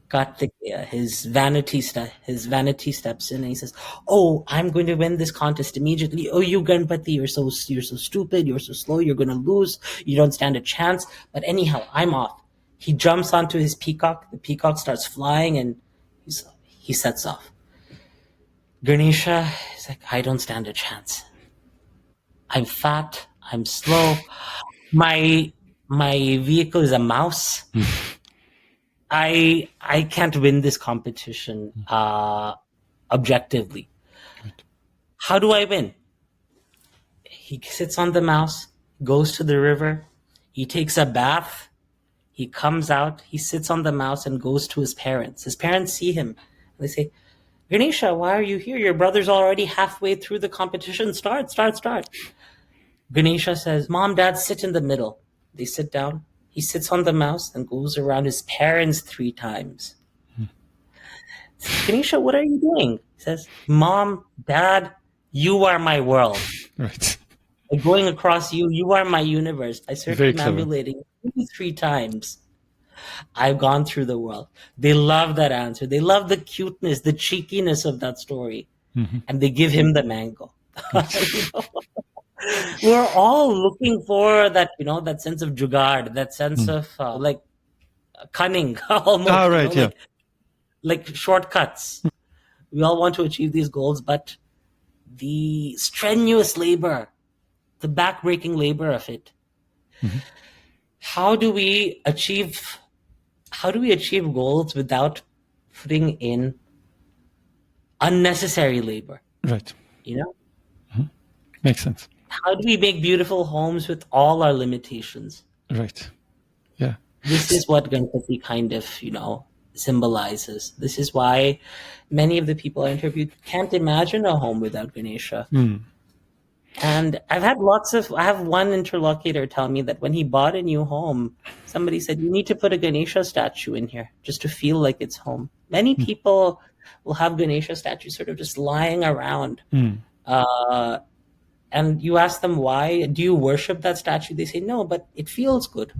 Kartikeya, his vanity steps in and he says, oh, I'm going to win this contest immediately. Oh, you Ganpati, you're so stupid, you're so slow, you're going to lose, you don't stand a chance. But anyhow, I'm off. He jumps onto his peacock, the peacock starts flying and he sets off. Ganesha is like, I don't stand a chance. I'm fat, I'm slow, my vehicle is a mouse. I can't win this competition objectively. Right. How do I win? He sits on the mouse, goes to the river, he takes a bath, he comes out, he sits on the mouse and goes to his parents. His parents see him. They say, Ganesha, why are you here? Your brother's already halfway through the competition. Start. Ganesha says, Mom, Dad, sit in the middle. They sit down. He sits on the mouse and goes around his parents 3 times. Ganesha, what are you doing? He says, Mom, Dad, you are my world. Right. I'm going across you. You are my universe. I circumambulating 3 times. I've gone through the world. They love that answer. They love the cuteness, the cheekiness of that story. And they give him the mango. We're all looking for that, that sense of jugaad, that sense of like cunning, almost. Right, like shortcuts. We all want to achieve these goals, but the strenuous labor, the backbreaking labor of it. How do we achieve goals without putting in unnecessary labor? Right. Makes sense. How do we make beautiful homes with all our limitations? Right. Yeah. This is what Ganpati kind of, symbolizes. This is why many of the people I interviewed can't imagine a home without Ganesha. And I have one interlocutor tell me that when he bought a new home, somebody said, you need to put a Ganesha statue in here just to feel like it's home. Many people will have Ganesha statues sort of just lying around. And you ask them why, do you worship that statue? They say, no, but it feels good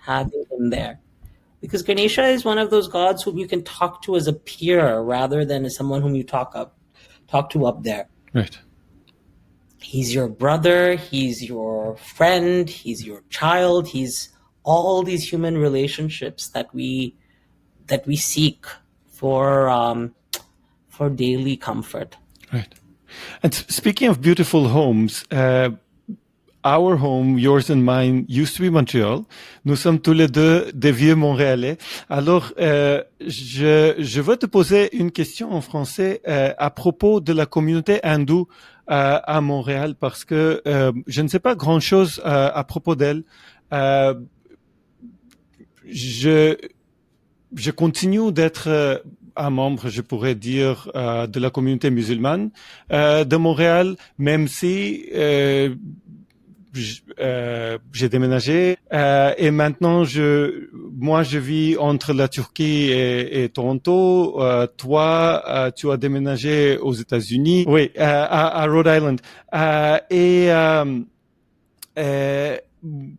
having him there. Because Ganesha is one of those gods whom you can talk to as a peer rather than as someone whom you talk to up there. Right. He's your brother, he's your friend, he's your child, he's all these human relationships that we seek for daily comfort. Right. And speaking of beautiful homes, our home, yours and mine, used to be Montreal. Nous sommes tous les deux des vieux Montréalais. Alors, je veux te poser une question en français à propos de la communauté hindoue à Montréal, parce que je ne sais pas grand-chose à propos d'elle. Je continue d'être un membre, je pourrais dire, de la communauté musulmane de Montréal, même si j'ai déménagé et maintenant je vis entre la Turquie et Toronto. Toi, tu as déménagé aux États-Unis, oui, à Rhode Island.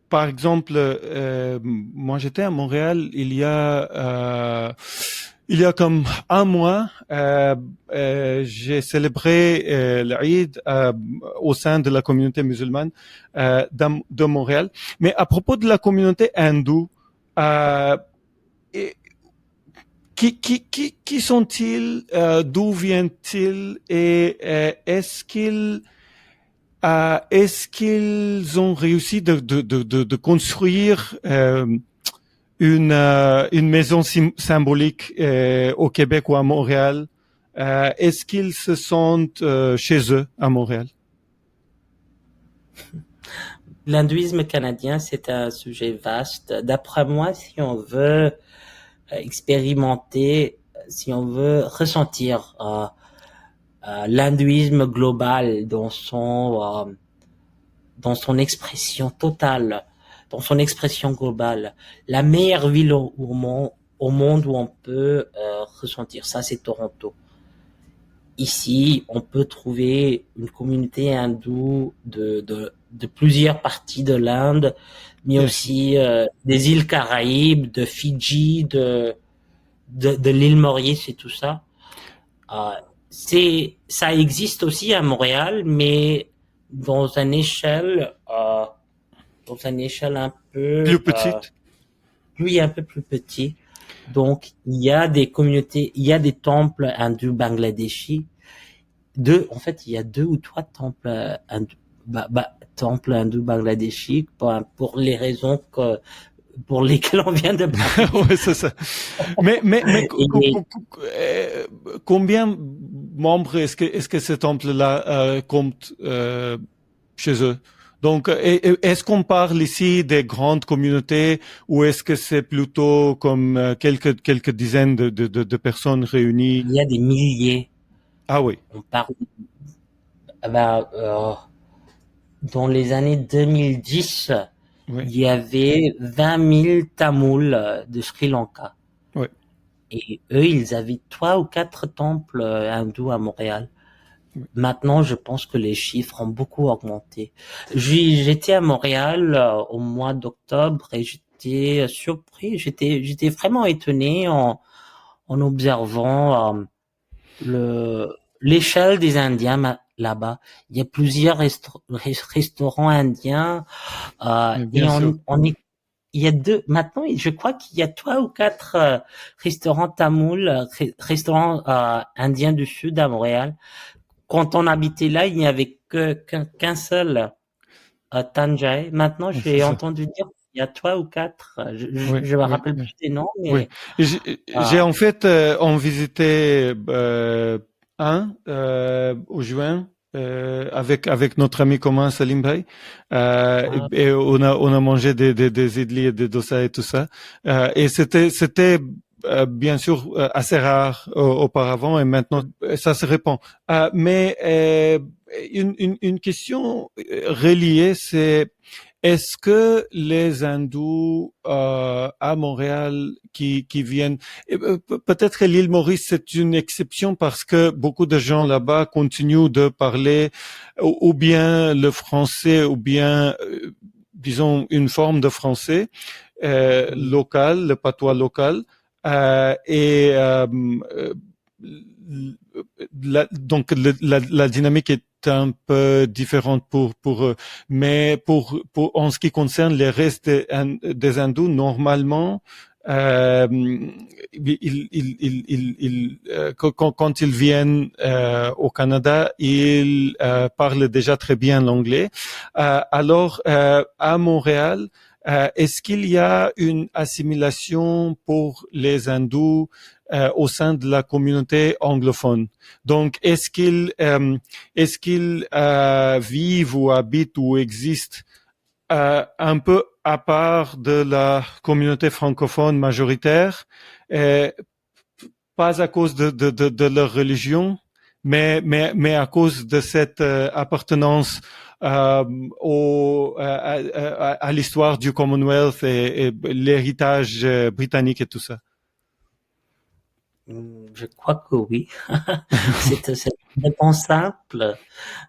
Par exemple, moi j'étais à Montréal il y a Il y a comme un mois, j'ai célébré l'Aïd au sein de la communauté musulmane de Montréal. Mais à propos de la communauté hindoue, euh, et- qui sont-ils, d'où viennent-ils et est-ce qu'ils ont réussi de construire une maison symbolique au Québec ou à Montréal? Est-ce qu'ils se sentent chez eux à Montréal? L'hindouisme canadien, c'est un sujet vaste. D'après moi, si on veut expérimenter, si on veut ressentir l'hindouisme global dans son expression totale, dans son expression globale, la meilleure ville au monde où on peut ressentir ça, c'est Toronto. Ici, on peut trouver une communauté hindoue de plusieurs parties de l'Inde, mais Yes. aussi des îles Caraïbes, de Fidji, de l'île Maurice et tout ça. Euh, ça existe aussi à Montréal, mais dans une échelle, un peu, Plus petite. oui, un peu plus petit. Donc, il y a des communautés, il y a des temples hindous bangladeshis. En fait, il y a 2 ou 3 temples temples hindous bangladeshis pour les raisons pour lesquelles on vient de parler. Ouais, c'est ça. Mais Et combien de membres est-ce que ce temple-là compte chez eux? Donc, est-ce qu'on parle ici des grandes communautés ou est-ce que c'est plutôt comme quelques dizaines de personnes réunies? il y a des milliers. Ah oui, On parle, bah, dans les années 2010, oui, il y avait 20 000 Tamouls de Sri Lanka. oui, Et eux, ils avaient 3 ou 4 temples hindous à Montréal. oui. Maintenant, je pense que les chiffres ont beaucoup augmenté. J'étais à Montréal au mois d'octobre et j'étais surpris, j'étais vraiment étonné en observant l'échelle des Indiens là-bas. Il y a plusieurs restaurants indiens Bien et sûr. il y a maintenant, je crois qu'il y a 3 ou 4 restaurants tamouls, restaurants indiens du Sud à Montréal. Quand on habitait là, il n'y avait qu'un seul Tanjai. Maintenant, C'est j'ai ça. entendu dire qu'il y a 3 ou 4. Oui, Je me oui, rappelle oui. plus des noms, Oui. mais Et j'ai euh, en fait en visité un au juin avec notre ami commun Salim Bey ah, et on a mangé des idlis et des dosa et tout ça et c'était bien sûr assez rare auparavant et maintenant ça se répand. Mais une question reliée, c'est est-ce que les hindous à Montréal qui viennent, peut-être que l'île Maurice c'est une exception parce que beaucoup de gens là-bas continuent de parler ou bien le français ou bien disons une forme de français local, le patois local et donc la dynamique est un peu différente pour eux. Mais en ce qui concerne les restes des hindous, normalement, quand ils viennent au Canada, ils parlent déjà très bien l'anglais. Alors, à Montréal, est-ce qu'il y a une assimilation pour les hindous au sein de la communauté anglophone? Donc, est-ce qu'ils vivent ou habitent ou existent un peu à part de la communauté francophone majoritaire, euh, pas à cause de leur religion, mais à cause de cette appartenance à l'histoire du Commonwealth et l'héritage britannique et tout ça. je crois que oui. C'est une réponse simple,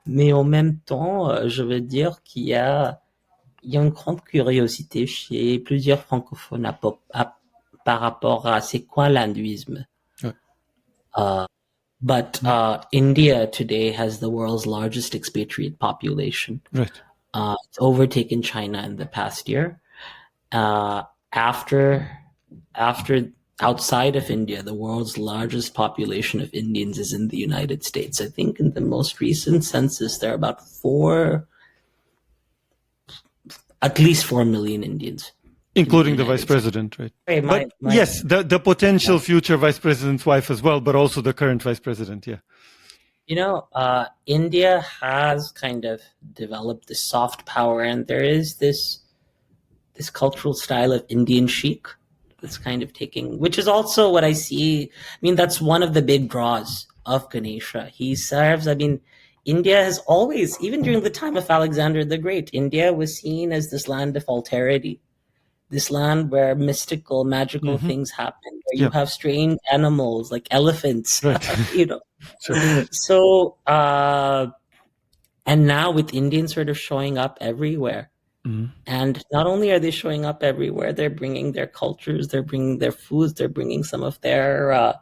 mais en même temps, je veux dire il y a une grande curiosité chez plusieurs francophones par rapport à c'est quoi l'hindouisme. But India today has the world's largest expatriate population. Right. It's overtaken China in the past year. After outside of India, the world's largest population of Indians is in the United States. I think in the most recent census, there are about at least 4 million Indians. Including the vice president, right? But yes, the potential future vice president's wife as well, but also the current vice president, yeah. India has kind of developed this soft power, and there is this cultural style of Indian chic that's kind of taking, which is also what I see. I mean, that's one of the big draws of Ganesha. He serves, India has always, even during the time of Alexander the Great, India was seen as this land of alterity, this land where mystical, magical things happen, where you have strange animals like elephants, right. Sure. So, and now with Indians sort of showing up everywhere, and not only are they showing up everywhere, they're bringing their cultures, they're bringing their foods, they're bringing some of their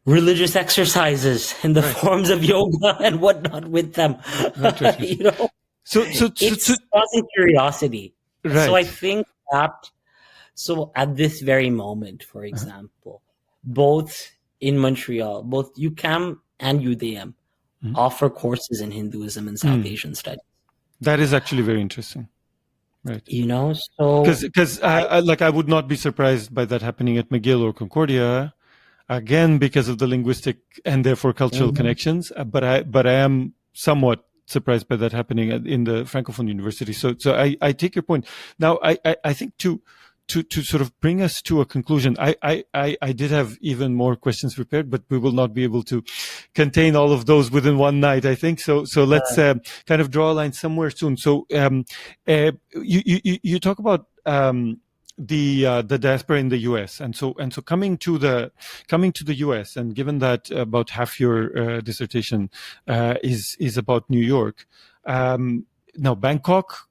religious exercises in the forms of yoga and whatnot with them. So it's causing curiosity. Right. So I think that, at this very moment, for example, both in Montreal, both UQAM and UDM offer courses in Hinduism and South Asian studies. That is actually very interesting. Right. So... Because I would not be surprised by that happening at McGill or Concordia, again, because of the linguistic and therefore cultural connections. But I am somewhat surprised by that happening in the Francophone university. So I take your point. Now, I think to sort of bring us to a conclusion, I did have even more questions prepared, but we will not be able to contain all of those within one night, I think. So let's kind of draw a line somewhere soon. So you talk about the diaspora in the U.S. and so coming to the U.S. and given that about half your dissertation is about New York. Now Bangkok,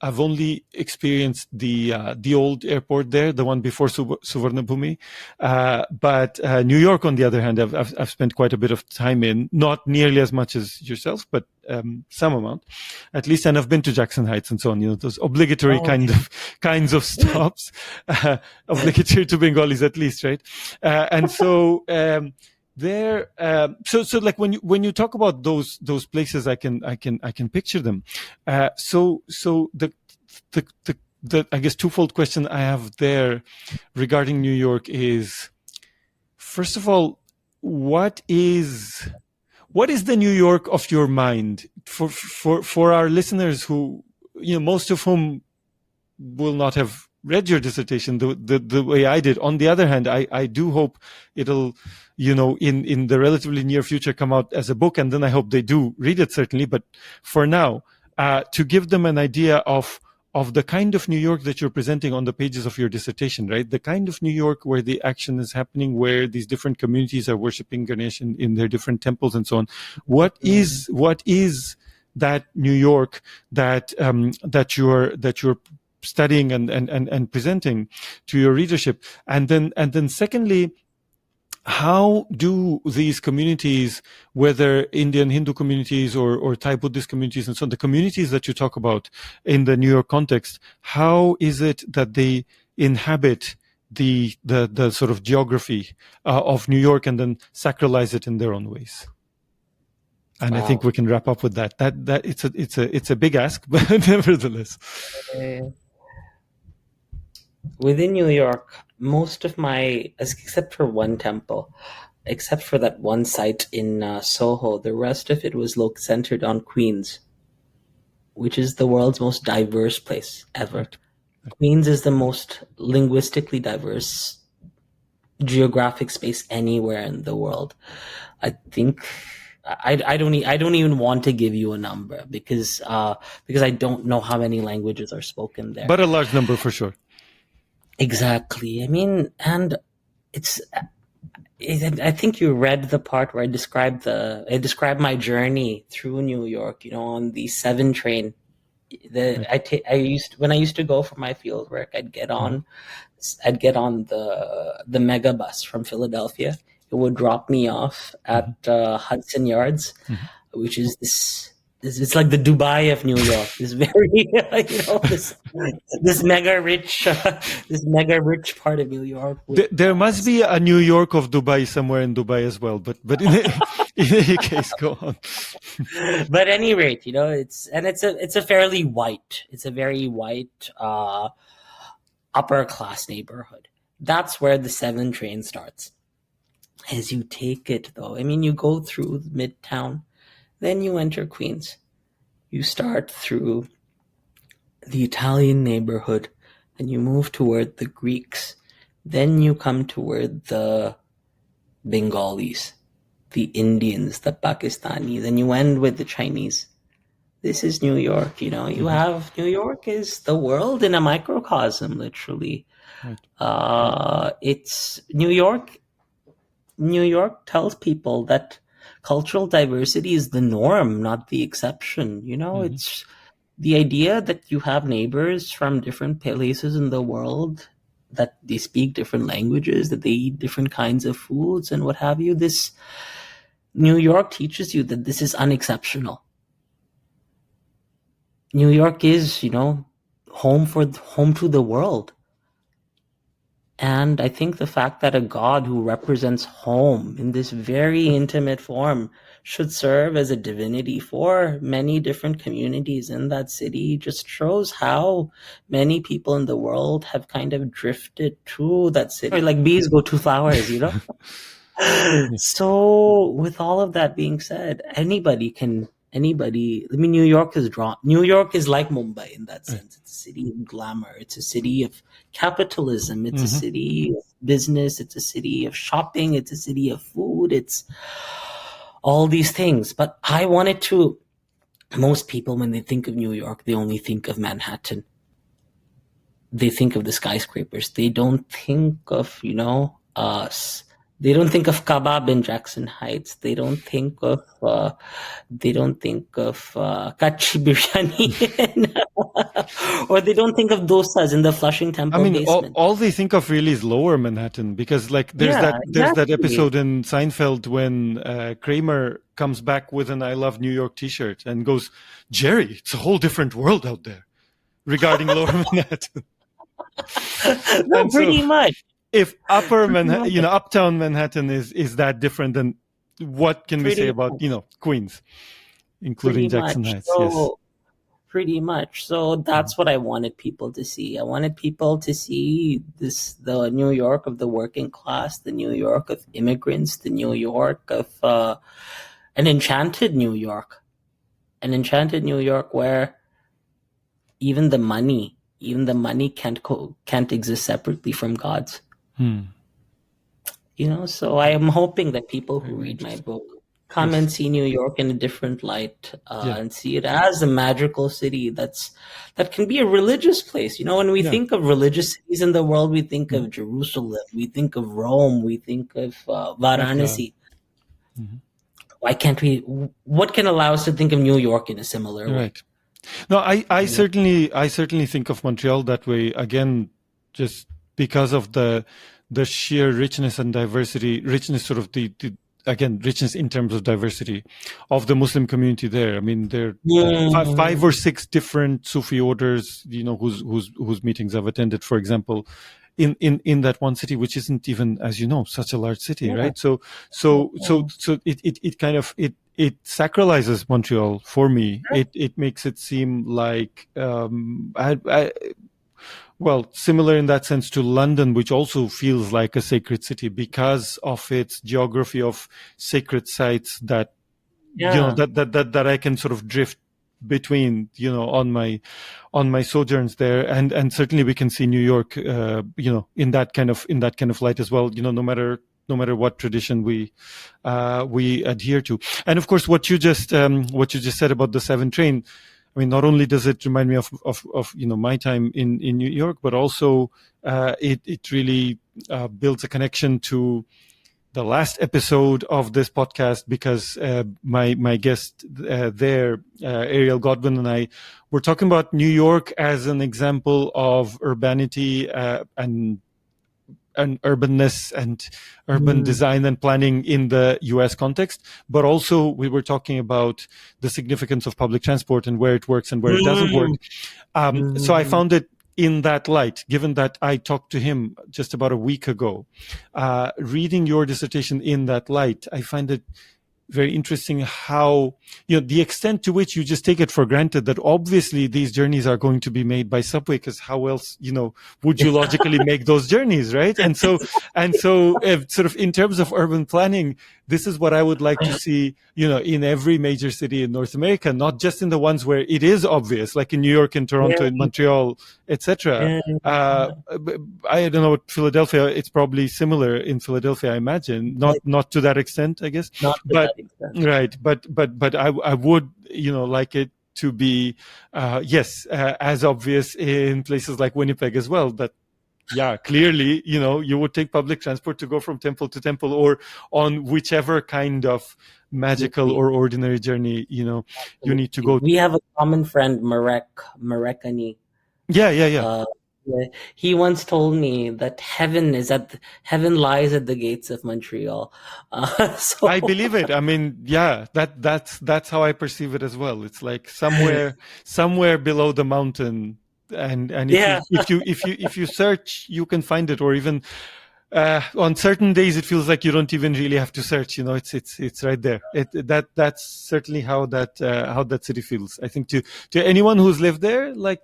I've only experienced the old airport there, the one before Suvarnabhumi. But New York, on the other hand, I've spent quite a bit of time in, not nearly as much as yourself, but some amount, at least. And I've been to Jackson Heights and so on. Those obligatory kinds of stops, obligatory to Bengalis at least, right? And so. There, so like when you talk about those places, I can picture them. So the I guess twofold question I have there regarding New York is, first of all, what is the New York of your mind for our listeners who, most of whom will not have read your dissertation the way I did. On the other hand, I do hope it'll, in the relatively near future come out as a book, and then I hope they do read it, certainly. But for now, to give them an idea of the kind of New York that you're presenting on the pages of your dissertation, right? The kind of New York where the action is happening, where these different communities are worshiping Ganesh in their different temples and so on. What is that New York that you're studying and presenting to your readership? And then secondly, how do these communities, whether Indian Hindu communities or Thai Buddhist communities and so on, the communities that you talk about in the New York context, how is it that they inhabit the sort of geography of New York and then sacralize it in their own ways? And wow. I think we can wrap up with that. That it's a big ask, but nevertheless. Within New York, most of except for one temple, except for that one site in Soho, the rest of it was centered on Queens, which is the world's most diverse place ever. Queens is the most linguistically diverse geographic space anywhere in the world. I think I don't even want to give you a number because I don't know how many languages are spoken there. But a large number for sure. Exactly. I mean, and I think you read the part where I described my journey through New York, on the 7 train. When I used to go for my field work, I'd get on the mega bus from Philadelphia. it would drop me off at Hudson Yards, which is this. It's like the Dubai of New York. This very, this mega rich, this mega rich part of New York. There must be a New York of Dubai somewhere in Dubai as well. But in any case, go on. But at any rate, it's a fairly white. It's a very white, upper class neighborhood. That's where the 7 train starts. As you take it, though, you go through Midtown. Then you enter Queens. You start through the Italian neighborhood and you move toward the Greeks. Then you come toward the Bengalis, the Indians, the Pakistanis. Then you end with the Chinese. This is New York, You have New York is the world in a microcosm, literally. Right. It's New York. New York tells people that cultural diversity is the norm, not the exception. It's the idea that you have neighbors from different places in the world, that they speak different languages, that they eat different kinds of foods and what have you. This New York teaches you that this is unexceptional. New York is, home to the world. And I think the fact that a god who represents home in this very intimate form should serve as a divinity for many different communities in that city just shows how many people in the world have kind of drifted to that city. Like bees go to flowers, So with all of that being said, New York is like Mumbai in that sense. It's a city of glamour. It's a city of capitalism. It's a city of business. It's a city of shopping. It's a city of food. It's all these things. But most people, when they think of New York, they only think of Manhattan. They think of the skyscrapers. They don't think of, they don't think of kebab in Jackson Heights. They don't think of kachi biryani, or they don't think of dosas in the Flushing Temple basement. All they think of really is Lower Manhattan, because there's that episode in Seinfeld when Kramer comes back with an "I Love New York" T-shirt and goes, "Jerry, it's a whole different world out there," regarding Lower Manhattan. No, pretty much. If Upper Manhattan, Uptown Manhattan is that different, then what can we say about, Queens, including Jackson Heights? Yes. Pretty much. So that's what I wanted people to see. I wanted people to see the New York of the working class, the New York of immigrants, the New York of an enchanted New York where even the money can't exist separately from gods. So I am hoping that people who read my book come and see New York in a different light, and see it as a magical city that can be a religious place. When we think of religious cities in the world, we think of Jerusalem, we think of Rome, we think of Varanasi. Why can't we? What can allow us to think of New York in a similar way? Right. No, I certainly think of Montreal that way, again, just because of the sheer richness and richness in terms of diversity of the Muslim community there. There are 5 or 6 different Sufi orders, whose meetings I've attended, for example, in that one city, which isn't even, as you know, such a large city, right? So it kind of it sacralizes Montreal for me. It makes it seem like similar in that sense to London, which also feels like a sacred city because of its geography of sacred sites that that I can sort of drift between, on my sojourns there, and certainly we can see New York, in that kind of light as well. No matter what tradition we adhere to, and of course what you just said about the 7 train. Not only does it remind me of my time in New York, but also it really builds a connection to the last episode of this podcast, because my guest there, Ariel Godwin, and I were talking about New York as an example of urbanity and urbanness and urban design and planning in the US context, but also we were talking about the significance of public transport and where it works and where it doesn't work. So I found it in that light, given that I talked to him just about a week ago, reading your dissertation in that light, I find it very interesting how, the extent to which you just take it for granted that obviously these journeys are going to be made by subway, because how else, would you logically make those journeys, right? And so sort of in terms of urban planning, this is what I would like to see, in every major city in North America, not just in the ones where it is obvious, like in New York and Toronto and Montreal, etc. I don't know what Philadelphia, it's probably similar in Philadelphia, I imagine, not to that extent, I guess. Right, but I would like it to be as obvious in places like Winnipeg as well, that clearly you would take public transport to go from temple to temple, or on whichever kind of magical or ordinary journey you need to go. We have a common friend, Marekani. He once told me that heaven lies at the gates of Montreal. So I believe it. I mean, that's how I perceive it as well. It's like somewhere below the mountain, and if you search, you can find it, or even on certain days it feels like you don't even really have to search. It's right there. That's certainly how that city feels. I think to anyone who's lived there, like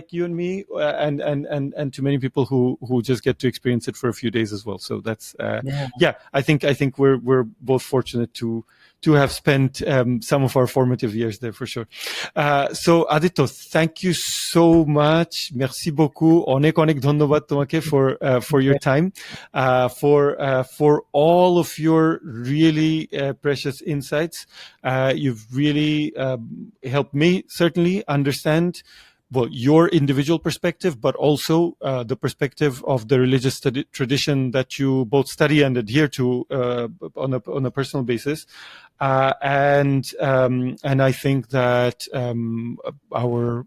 you and me, and to many people who just get to experience it for a few days as well. So that's I think we're both fortunate to have spent some of our formative years there, for sure. So Aditya, thank you so much. Merci beaucoup. Onek dhonnobad tomake for your time, for all of your really precious insights. You've really helped me certainly understand your individual perspective, but also the perspective of the religious tradition that you both study and adhere to on a personal basis. And I think that our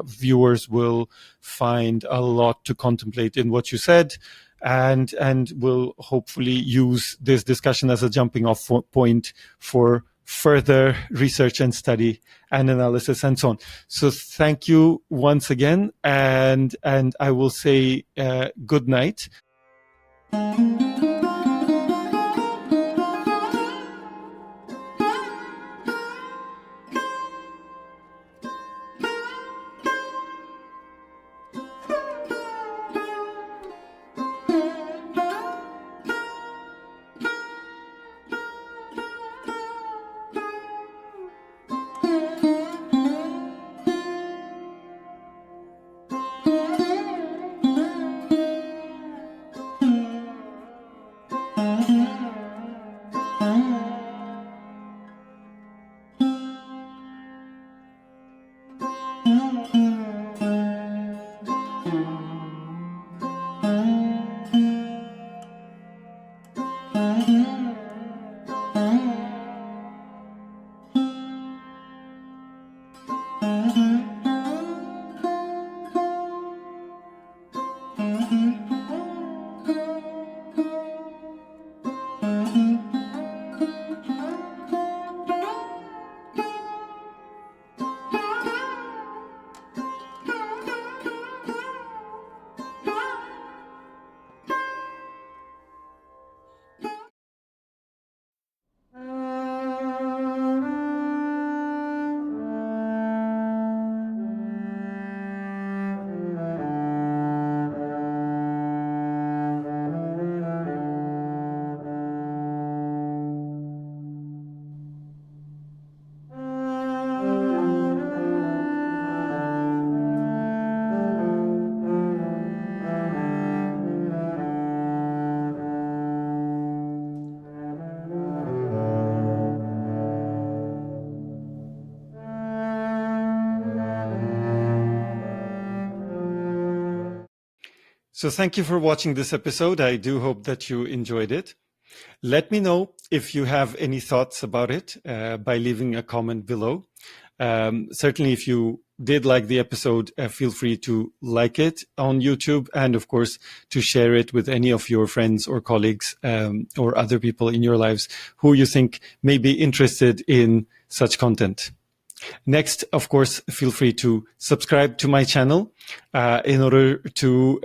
viewers will find a lot to contemplate in what you said, and will hopefully use this discussion as a jumping off point for further research and study and analysis and so on. So thank you once again, and I will say good night. So thank you for watching this episode. I do hope that you enjoyed it. Let me know if you have any thoughts about it by leaving a comment below. Certainly, if you did like the episode, feel free to like it on YouTube, and of course to share it with any of your friends or colleagues or other people in your lives who you think may be interested in such content. Next, of course, feel free to subscribe to my channel in order to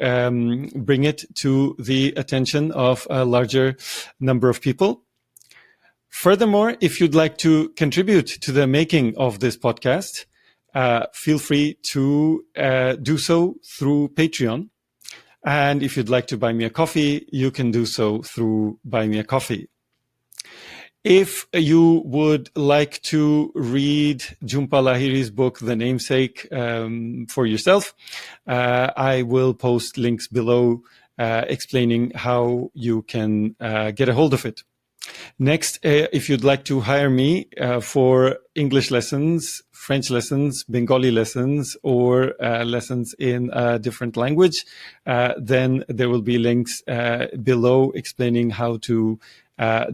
bring it to the attention of a larger number of people. Furthermore, if you'd like to contribute to the making of this podcast, feel free to do so through Patreon. And if you'd like to buy me a coffee, you can do so through Buy Me a Coffee. If you would like to read Jhumpa Lahiri's book, The Namesake, for yourself, I will post links below explaining how you can get a hold of it. Next, if you'd like to hire me for English lessons, French lessons, Bengali lessons, or lessons in a different language, then there will be links below explaining how to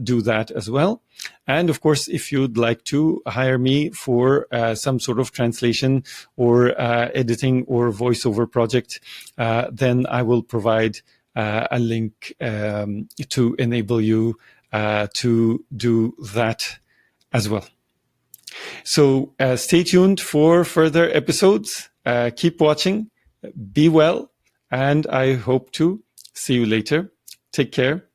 do that as well. And of course, if you'd like to hire me for some sort of translation or editing or voiceover project, then I will provide a link to enable you to do that as well. So stay tuned for further episodes. Keep watching. Be well. And I hope to see you later. Take care.